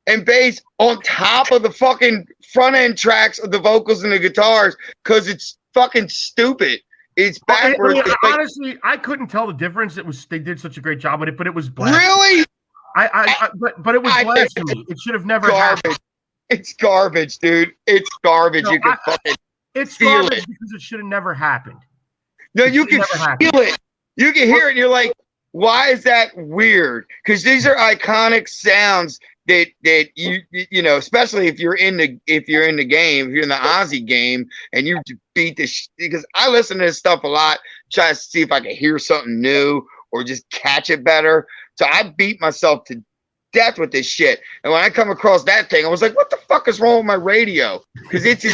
and bass on top of the fucking front end tracks of the vocals and the guitars because it's fucking stupid. It's backwards. Honestly, I couldn't tell the difference. They did such a great job with it, but it was blasphemy. Really? But it was blasphemy. It should have never happened. It's garbage, dude. It's garbage. You can fucking it's feel garbage it. because it should have never happened. No, you can feel it. You can hear it. And you're like, why is that weird? Because these are iconic sounds that you know, especially if you're in the game, if you're in the Ozzy game, and you beat this. Because I listen to this stuff a lot, try to see if I can hear something new or just catch it better. So I beat myself to death with this shit. And when I come across that thing, I was like, what the fuck is wrong with my radio? Because it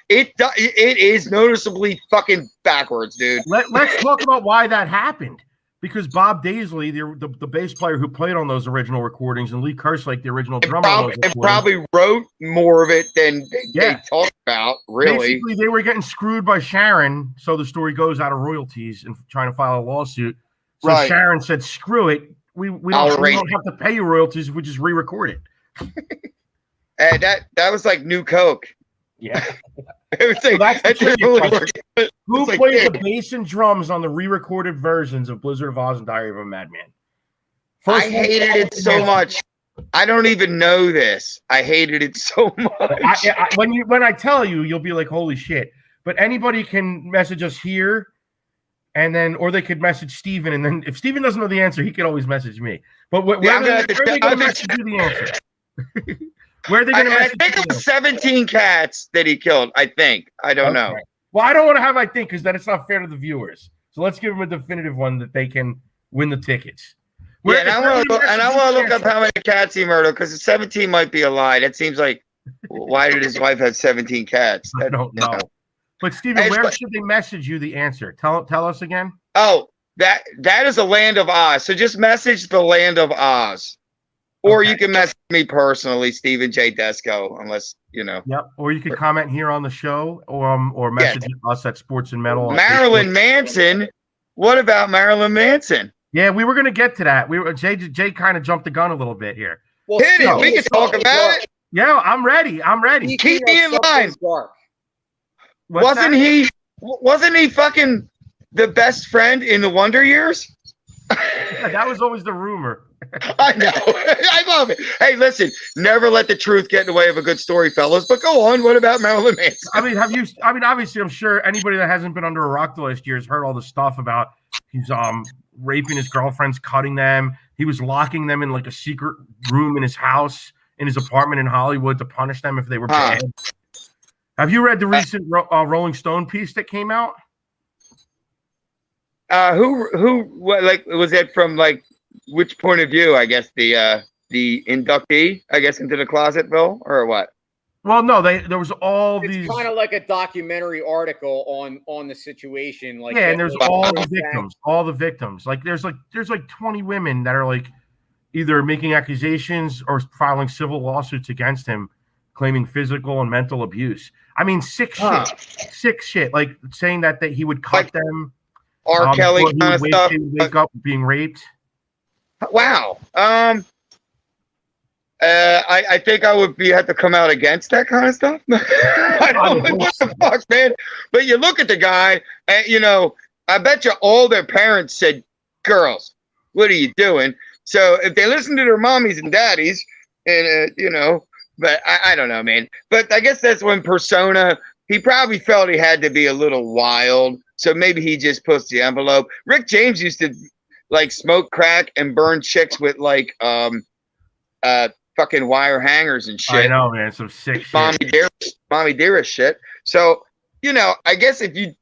is noticeably fucking backwards, dude. Let's talk about why that happened. Because Bob Daisley, the bass player who played on those original recordings, and Lee Kerslake, the original drummer on those recordings, probably wrote more of it than they talked about, really. Basically, they were getting screwed by Sharon, so the story goes, out of royalties and trying to file a lawsuit. So right. Sharon said, screw it. We don't have to pay you royalties. We just re-record it. And that was like New Coke. Yeah. It was like, Who played the bass and drums on the re-recorded versions of Blizzard of Oz and Diary of a Madman? I hated it so much. I don't even know this. I hated it so much. When I tell you, you'll be like, holy shit. But anybody can message us here, and then, or they could message Steven, and then if Steven doesn't know the answer, he could always message me. But where are they going to message you the answer? Where are they going to message you? I think it was 17 cats that he killed. I think. I don't know. Well, I don't want to have my thing because then it's not fair to the viewers. So let's give them a definitive one that they can win the tickets. Yeah, and I want to look up how many cats he murdered because 17 might be a lie. That seems like, why did his wife have 17 cats? I don't know. But Steven, where should they message you the answer? Tell us again. Oh, that is a Land of Oz. So just message the Land of Oz. Or you can message me personally, Stephen J. Desco, unless, you know. Yep. Or you could comment here on the show or message us at Sports and Metal. Marilyn Manson. What about Marilyn Manson? Yeah, we were going to get to that. Jay kind of jumped the gun a little bit here. Well, hit it. We can talk about it. Yeah, I'm ready. Keep me in line. Wasn't he fucking the best friend in the Wonder Years? Yeah, that was always the rumor. I know. I love it. Hey, listen, never let the truth get in the way of a good story, fellas. But go on. What about Marilyn Manson? Obviously, I'm sure anybody that hasn't been under a rock the last year has heard all the stuff about he's raping his girlfriends, cutting them. He was locking them in like a secret room in his house, in his apartment in Hollywood to punish them if they were bad. Have you read the recent Rolling Stone piece that came out? Like, was it from like which point of view? I guess the inductee, I guess, into the closet, Bill, or what? Well, no, there was all these. It's kind of like a documentary article on the situation. Like, yeah, and there's all the victims. Like there's like 20 women that are like either making accusations or filing civil lawsuits against him, claiming physical and mental abuse. I mean, sick shit. Like saying that he would cut them. R. Kelly kind of stuff. Wake up being raped. Wow. I think I would have to come out against that kind of stuff. I don't know what the fuck, man. But you look at the guy, and you know, I bet you all their parents said, "Girls, what are you doing?" So if they listen to their mommies and daddies, and you know, but I don't know, man. But I guess that's when persona. He probably felt he had to be a little wild, so maybe he just pushed the envelope. Rick James used to like smoke crack and burn chicks with like fucking wire hangers and shit. I know, man, some sick shit. Mommy dearest shit. So, you know, I guess if you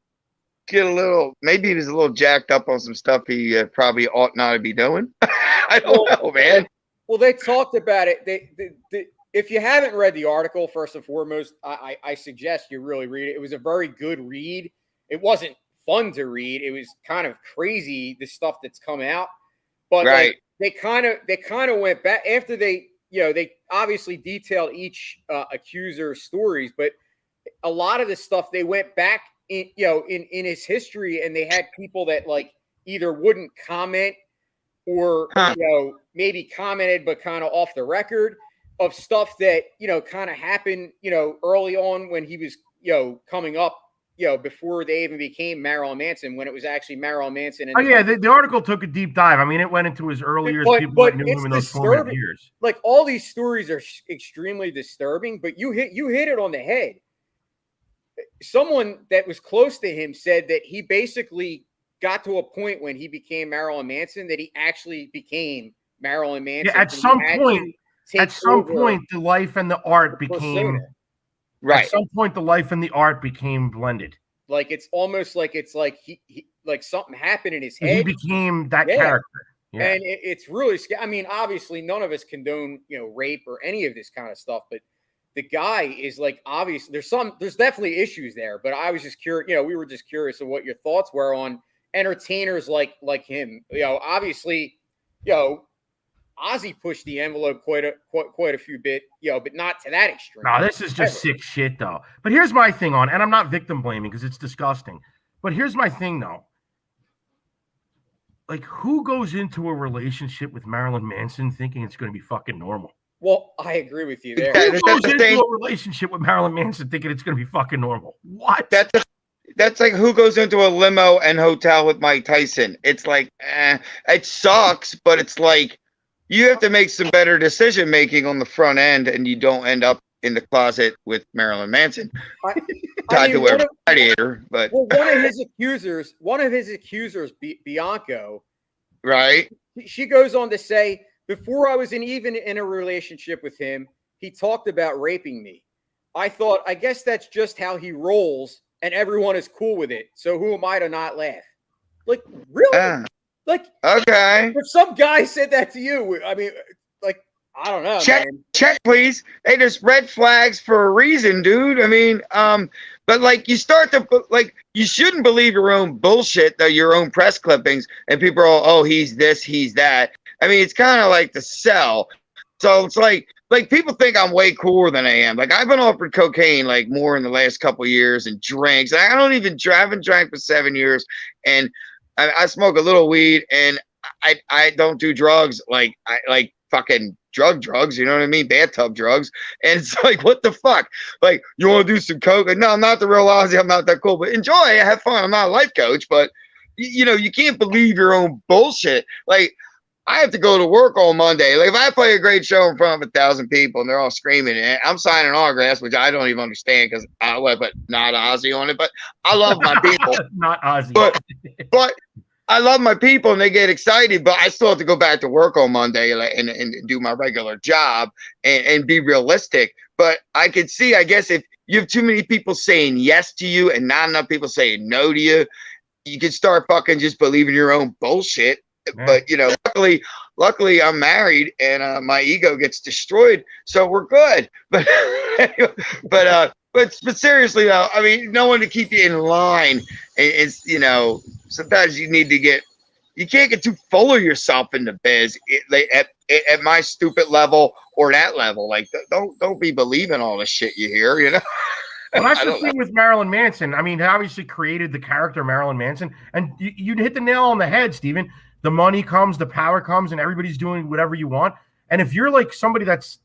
get a little, maybe he was a little jacked up on some stuff he probably ought not to be doing. I don't know, man. Well, they talked about it. If you haven't read the article, first and foremost, I suggest you really read it. It was a very good read. It wasn't fun to read. It was kind of crazy, the stuff that's come out. But right. Like, they kind of went back after they obviously detailed each accuser's stories, but a lot of the stuff they went back in his history, and they had people that like either wouldn't comment or maybe commented but kind of off the record of stuff that kind of happened early on when he was coming up before they even became Marilyn Manson, when it was actually Marilyn Manson. And the article took a deep dive. I mean, it went into his early years. People that knew him in those formative years. Like, all these stories are extremely disturbing, but you hit it on the head. Someone that was close to him said that he basically got to a point when he became Marilyn Manson that he actually became Marilyn Manson. Yeah, at some point, the life and the art became right. At some point, the life and the art became blended. Like, it's almost like he like something happened in his head. He became that character. Yeah. And it's really scary. I mean, obviously, none of us condone rape or any of this kind of stuff, but the guy is like, obviously, there's definitely issues there. But I was just curious. We were just curious of what your thoughts were on entertainers like him. Obviously, Ozzy pushed the envelope quite a few bit, but not to that extreme. No, this is just sick shit, though. But here's my thing and I'm not victim blaming because it's disgusting. But here's my thing, though. Like, who goes into a relationship with Marilyn Manson thinking it's going to be fucking normal? Well, I agree with you there. Who goes into a relationship with Marilyn Manson thinking it's going to be fucking normal? What? That's like who goes into a limo and hotel with Mike Tyson. It's like, it sucks, but it's like, you have to make some better decision making on the front end, and you don't end up in the closet with Marilyn Manson. Tied to a radiator, but one of his accusers, Bianco, right? She goes on to say, before I was even in a relationship with him, he talked about raping me. I thought, I guess that's just how he rolls. and everyone is cool with it. So who am I to not laugh? Like, really? Like, Okay. if some guy said that to you, I mean, like, I don't know, man. Check, please. Hey, there's red flags for a reason, dude. I mean, but like you start to like you shouldn't believe your own bullshit, though, your own press clippings, and people are all, oh, he's this, he's that. I mean, it's kind of like the sell. So it's like people think I'm way cooler than I am. Like I've been offered cocaine like more in the last couple of years and drinks. I haven't drank for 7 years, and I smoke a little weed, and I don't do drugs like fucking drugs, you know what I mean? Bathtub drugs. And it's like, what the fuck? Like, you want to do some coke? No, I'm not the real Ozzy. I'm not that cool, but enjoy. Have fun. I'm not a life coach, but you know, you can't believe your own bullshit. Like, I have to go to work on Monday. Like, if I play a great show in front of 1,000 people and they're all screaming, and I'm signing autographs, which I don't even understand because I but not Ozzy on it. But I love my people. Not Ozzy. But I love my people and they get excited, but I still have to go back to work on Monday and do my regular job and be realistic. But I could see, I guess, if you have too many people saying yes to you and not enough people saying no to you, you can start fucking just believing your own bullshit. Yeah. But, you know, luckily I'm married and my ego gets destroyed. So we're good. But seriously, though, I mean, no one to keep you in line. It's, you know, sometimes you can't get too full of yourself in the biz at my stupid level or that level. Like, don't be believing all the shit you hear, you know? Well, that's the thing with Marilyn Manson. I mean, he obviously created the character Marilyn Manson. And you hit the nail on the head, Steven. The money comes, the power comes, and everybody's doing whatever you want. And if you're like somebody that's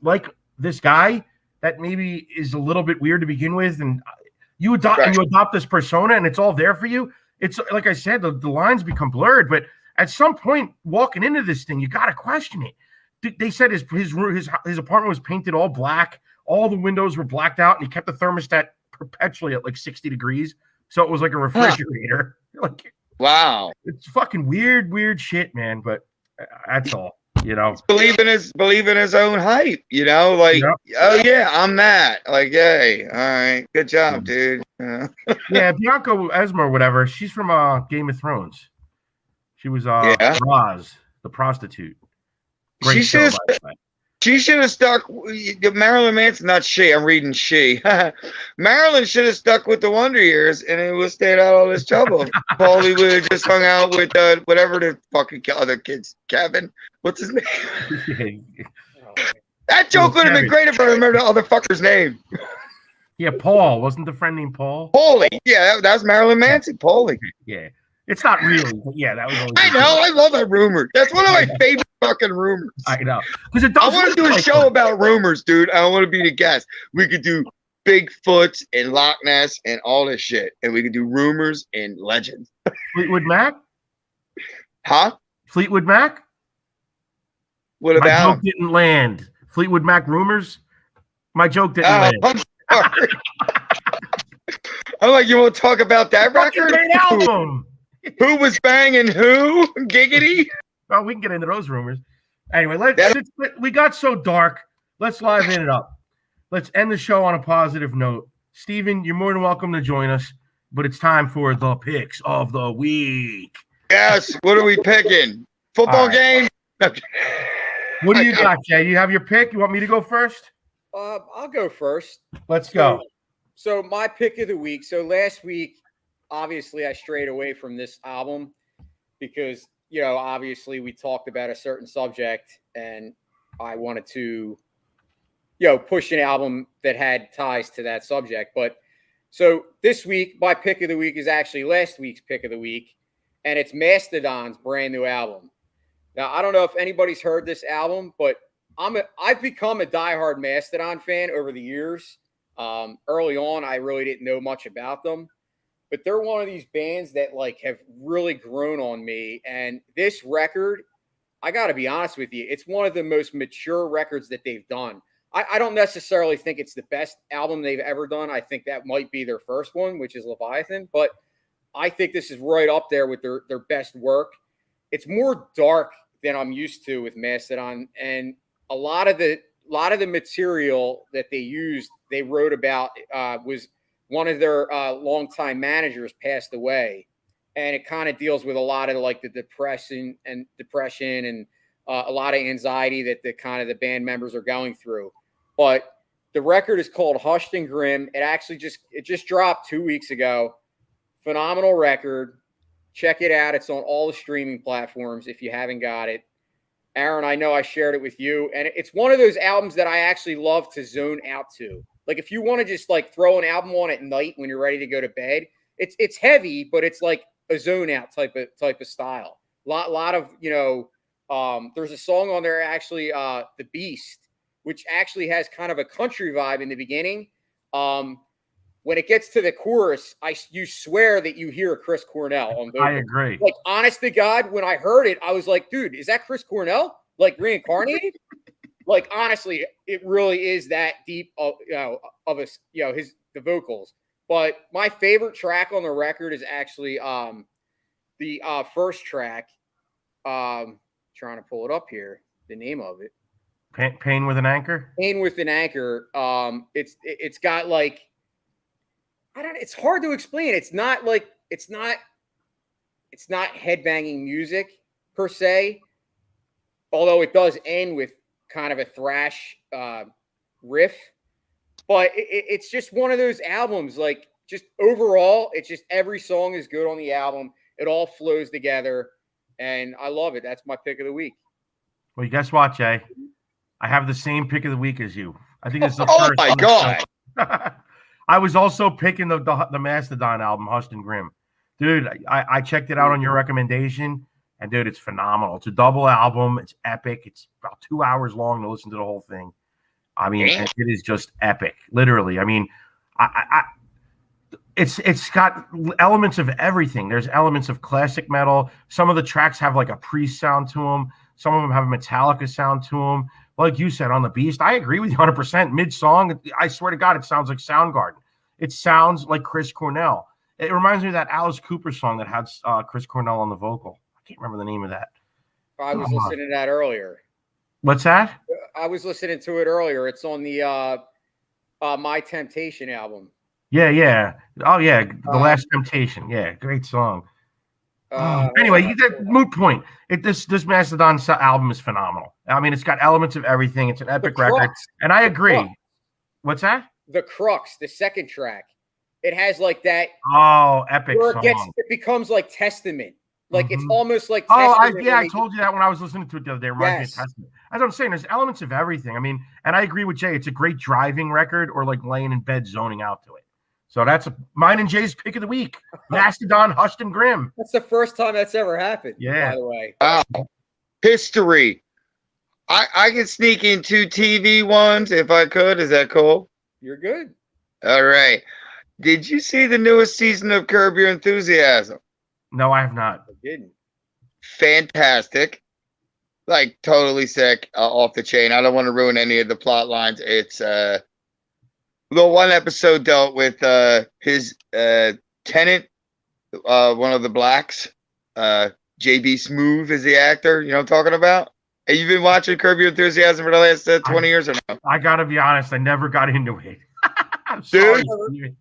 like this guy that maybe is a little bit weird to begin with, and you adopt this persona and it's all there for you, it's like I said, the lines become blurred. But at some point, walking into this thing, you got to question it. They said his apartment was painted all black. All the windows were blacked out, and he kept the thermostat perpetually at like 60 degrees. So it was like a refrigerator. Like, wow. It's fucking weird shit, man. But that's all, you know. Believe in his own hype, you know, like, oh yeah, I'm that. Like, yay. All right. Good job, dude. Yeah, Bianca Esma or whatever. She's from Game of Thrones. She was Roz, the prostitute. Great show, by the way. She should have stuck. Marilyn Manson, not she. I'm reading she. Marilyn should have stuck with the Wonder Years, and it would have stayed out all this trouble. Paulie would have just hung out with whatever the fucking other kids. Kevin, what's his name? That joke would have been great if I remember the other fucker's name. Yeah, Paul. Wasn't the friend named Paul? Paulie. Yeah, that was Marilyn Manson. Paulie. Yeah. It's not really, but yeah, that was. I know. I love that rumor. That's one of my favorite fucking rumors. I know. Because I want to do a show about rumors, dude. I want to be the guest. We could do Bigfoot and Loch Ness and all this shit, and we could do rumors and legends. Fleetwood Mac? Huh? Fleetwood Mac? What about? My joke didn't land. Fleetwood Mac rumors? My joke didn't land. I'm sorry. I'm like, you want to talk about that record? Great album. Who was banging who? Giggity? Well, we can get into those rumors. Anyway, we got so dark. Let's liven it up. Let's end the show on a positive note. Steven, you're more than welcome to join us, but it's time for the picks of the week. Yes. What are we picking? Football game? What do you got, Jay? You have your pick? You want me to go first? I'll go first. Let's go. So my pick of the week. So last week, obviously, I strayed away from this album because, you know, obviously we talked about a certain subject and I wanted to, you know, push an album that had ties to that subject. But so this week, my pick of the week is actually last week's pick of the week, and it's Mastodon's brand new album. Now, I don't know if anybody's heard this album, but I've become a diehard Mastodon fan over the years. Early on, I really didn't know much about them. But they're one of these bands that like have really grown on me. And this record, I got to be honest with you, it's one of the most mature records that they've done. I don't necessarily think it's the best album they've ever done. I think that might be their first one, which is Leviathan. But I think this is right up there with their best work. It's more dark than I'm used to with Mastodon. And a lot of the material that they used, they wrote about was one of their longtime managers passed away, and it kind of deals with a lot of like the depression and a lot of anxiety that the band members are going through. But the record is called Hushed and Grim. It just dropped 2 weeks ago. Phenomenal record. Check it out. It's on all the streaming platforms if you haven't got it. Aaron, I know I shared it with you, and it's one of those albums that I actually love to zone out to. Like if you want to just like throw an album on at night when you're ready to go to bed, it's heavy, but it's like a zone out type of style. Lot of, there's a song on there actually, The Beast, which actually has kind of a country vibe in the beginning. When it gets to the chorus, you swear that you hear Chris Cornell on vocals. I agree. Like, honest to God, when I heard it, I was like, dude, is that Chris Cornell? Like reincarnated? Like, honestly, it really is that deep of the vocals. But my favorite track on the record is actually the first track. Trying to pull it up here, the name of it. Pain with an Anchor? Pain with an Anchor. It's got like, it's hard to explain. It's not headbanging music per se, although it does end with kind of a thrash riff. But it's just one of those albums. Like, just overall, it's just every song is good on the album. It all flows together, and I love it. That's my pick of the week. Well, guess what, Jay? I have the same pick of the week as you. I think it's the Oh first. my God! I was also picking the Mastodon album, Hushed and Grim. Dude, I checked it out on your recommendation, and dude, it's phenomenal. It's a double album. It's epic. It's about 2 hours long to listen to the whole thing. I mean, it is just epic, literally. I mean, it's got elements of everything. There's elements of classic metal. Some of the tracks have like a Priest sound to them. Some of them have a Metallica sound to them. Like you said, on The Beast, I agree with you 100%. Mid-song, I swear to God, it sounds like Soundgarden. It sounds like Chris Cornell. It reminds me of that Alice Cooper song that had Chris Cornell on the vocal. I can't remember the name of that. I was listening to that earlier. What's that? I was listening to it earlier. It's on the My Temptation album. Yeah. Oh, yeah. The Last Temptation. Yeah, great song. Anyway, moot point. This Mastodon album is phenomenal. I mean, it's got elements of everything. It's an epic record, and I agree. Crux. What's that? The Crux, the second track. It has like that. Oh, epic song. It becomes like Testament. Like it's almost like. I told you that when I was listening to it the other day. It reminds me of Testament. As I'm saying, there's elements of everything. I mean, and I agree with Jay. It's a great driving record, or like laying in bed zoning out to it. So that's mine and Jay's pick of the week. Mastodon, Hushed and Grim. That's the first time that's ever happened. Yeah. By the way. Wow. History. I can sneak in 2 TV ones if I could. Is that cool? You're good. All right. Did you see the newest season of Curb Your Enthusiasm? No, I have not. I didn't. Fantastic. Like totally sick, off the chain. I don't want to ruin any of the plot lines. It's the one episode dealt with his tenant, one of the blacks. JB Smoove is the actor. You know what I'm talking about? Have you been watching Curb Your Enthusiasm for the last 20 years or no? I gotta be honest, I never got into it. I'm sorry. Dude,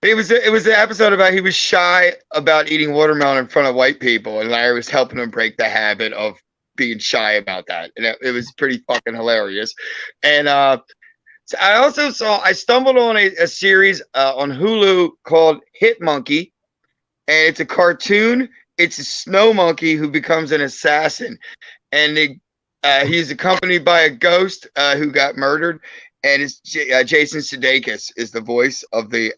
it was an episode about he was shy about eating watermelon in front of white people, and Larry was helping him break the habit of being shy about that. And it was pretty fucking hilarious. And so I stumbled on a series on Hulu called Hit Monkey, and it's a cartoon. It's a snow monkey who becomes an assassin, and he's accompanied by a ghost who got murdered, and it's Jason Sudeikis is the voice of the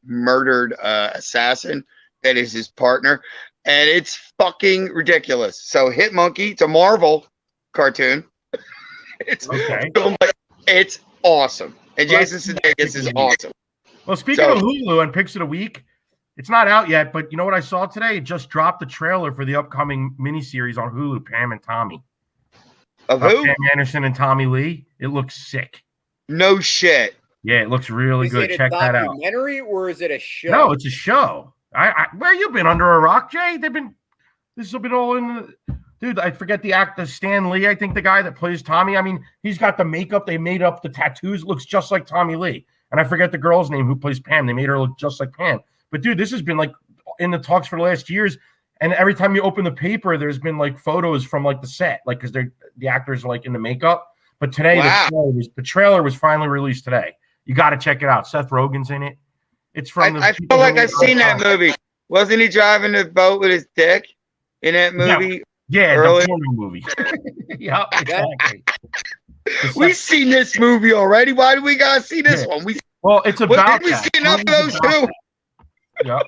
murdered assassin that is his partner, and it's fucking ridiculous. So Hit Monkey, it's a Marvel cartoon. It's okay. It's awesome, and Jason Sudeikis is awesome. Well, speaking of Hulu and picks of the week, it's not out yet, but you know what I saw today? It just dropped the trailer for the upcoming miniseries on Hulu, Pam and Tommy. Of who? Pam Anderson and Tommy Lee. It looks sick. No shit. Yeah, it looks really good. Check that out. Is it a documentary or is it a show? No, it's a show. Where you been, under a rock, Jay? This has been all in the... Dude, I forget the actor, Stan Lee, I think the guy that plays Tommy. I mean, he's got the makeup. They made up the tattoos. It looks just like Tommy Lee. And I forget the girl's name who plays Pam. They made her look just like Pam. But dude, this has been like in the talks for the last years. And every time you open the paper, there's been like photos from like the set, like because the actors are like in the makeup. But today the trailer was finally released today. You got to check it out. Seth Rogen's in it. It's from. I feel like I've seen that movie. Wasn't he driving the boat with his dick in that movie? Yeah, the porno movie. Yeah, exactly. We've seen this movie already. Why do we gotta see this one? It's about. Did we see enough of those too? Yeah.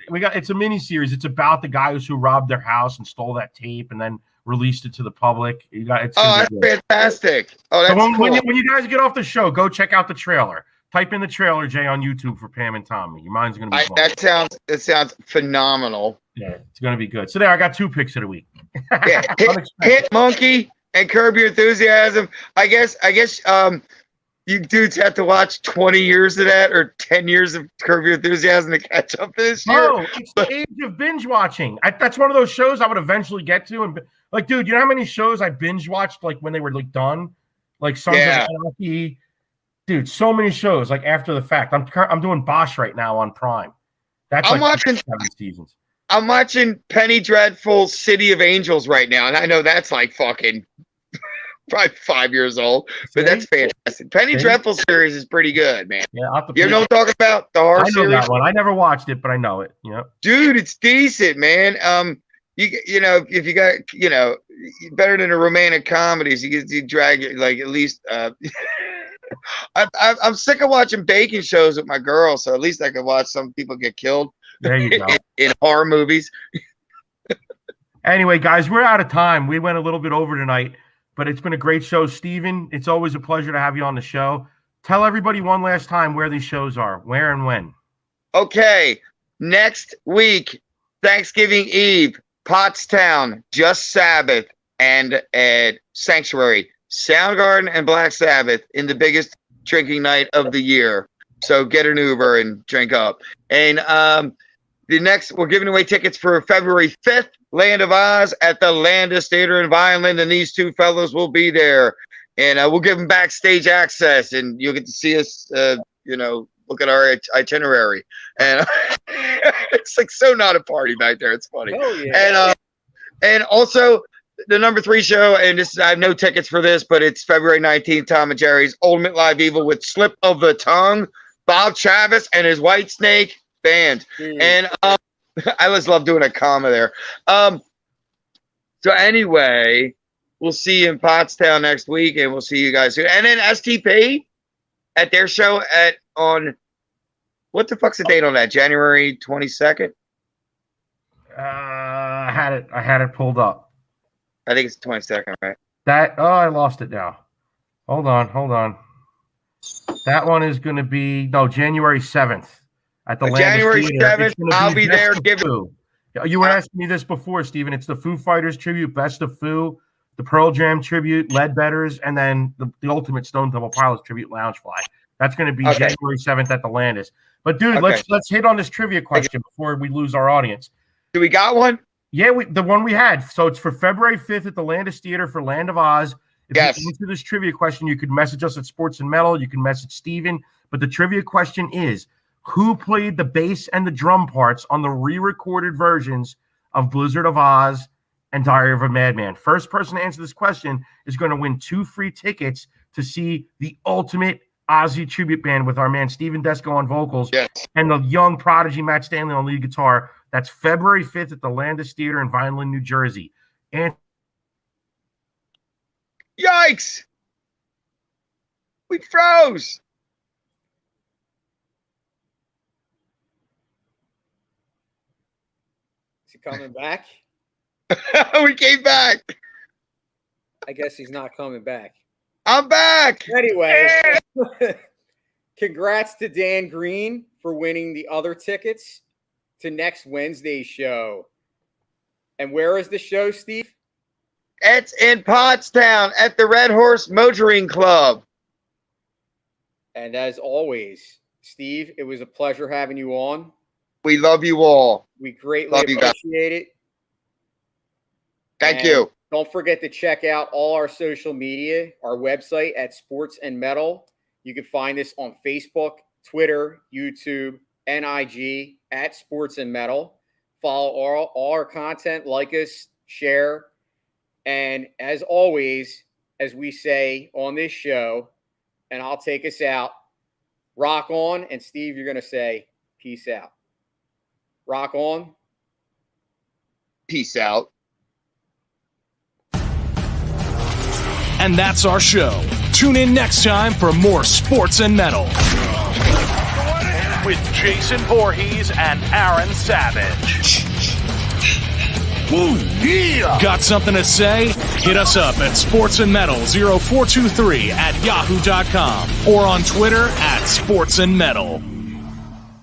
It's a mini series. It's about the guys who robbed their house and stole that tape and then released it to the public. That's fantastic. Oh, that's so cool. When you guys get off the show, go check out the trailer. Type in the trailer, Jay, on YouTube for Pam and Tommy. Your mind's gonna be blown. That sounds phenomenal. Yeah, it's gonna be good. So there, I got 2 picks of the week. Yeah, Hit Monkey and Curb Your Enthusiasm. I guess you dudes have to watch 20 years of that or 10 years of Curb Your Enthusiasm to catch up this year. Oh, it's the age of binge watching. That's one of those shows I would eventually get to. And like, dude, you know how many shows I binge watched like when they were like done, like Sons of Anarchy. Dude, so many shows like after the fact. I'm doing Bosch right now on Prime. I'm watching 7 seasons. I'm watching Penny Dreadful City of Angels right now, and I know that's like fucking probably 5 years old, but that's fantastic. Penny Dreadful series is pretty good, man. Yeah, you know what I'm talking about? The horror series? That one. I never watched it, but I know it. You know, dude, it's decent, man. You know, if you got, you know, better than the romantic comedies, you drag it like at least. I'm sick of watching baking shows with my girl, so at least I can watch some people get killed. There you go. in horror movies. Anyway, guys, we're out of time. We went a little bit over tonight, but it's been a great show. Steven, it's always a pleasure to have you on the show. Tell everybody one last time where these shows are, where and when. Okay, next week, Thanksgiving Eve, Pottstown, Just Sabbath, and Sanctuary. Soundgarden and Black Sabbath in the biggest drinking night of the year. So get an Uber and drink up. And we're giving away tickets for February 5th, Land of Oz at the Landis Theater in Vineland, and these 2 fellows will be there. And we'll give them backstage access, and you'll get to see us, look at our itinerary. And it's like so not a party back there. It's funny. Oh, yeah. And also, the number 3 show, and I have no tickets for this, but it's February 19th, Tom and Jerry's Ultimate Live Evil with Slip of the Tongue, Bob Travis and his White Snake band. And I just love doing a comma there. So anyway, we'll see you in Pottstown next week, and we'll see you guys soon. And then STP at their show on what the fuck's the date on that? January 22nd? I had it pulled up. I think it's 22nd, right? I lost it now. Hold on. That one is going to be January 7th at the January 7th. I'll be there giving. You were asking me this before, Steven. It's the Foo Fighters tribute, Best of Foo, the Pearl Jam tribute, Leadbetters, and then the Ultimate Stone Temple Pilots tribute, Loungefly. That's going to be January 7th at the Landis. But dude, let's hit on this trivia question before we lose our audience. Do we got one? Yeah, the one we had. So it's for February 5th at the Landis Theater for Land of Oz. If you answer this trivia question, you could message us at Sports and Metal. You can message Steven. But the trivia question is, who played the bass and the drum parts on the re-recorded versions of Blizzard of Oz and Diary of a Madman? First person to answer this question is going to win 2 free tickets to see the ultimate Ozzy tribute band with our man Steven Desco on vocals and the young prodigy Matt Stanley on lead guitar. That's February 5th at the Landis Theater in Vineland, New Jersey. And yikes! We froze. Is he coming back? We came back. I guess he's not coming back. I'm back. Anyway, congrats to Dan Green for winning the other tickets to next Wednesday's show. And where is the show, Steve? It's in Pottstown at the Red Horse Motoring Club. And as always, Steve, it was a pleasure having you on. We love you all. We greatly appreciate it. Thank you. Don't forget to check out all our social media, our website at Sports and Metal. You can find us on Facebook, Twitter, YouTube, and IG at Sports and Metal. Follow all our content, like us, share, and as always, as we say on this show, and I'll take us out, rock on, and Steve, you're going to say peace out. Rock on. Peace out. And that's our show. Tune in next time for more Sports and Metal with Jason Voorhees and Aaron Savage. Ooh, yeah! Got something to say? Hit us up at sportsandmetal0423 at yahoo.com or on Twitter at sportsandmetal.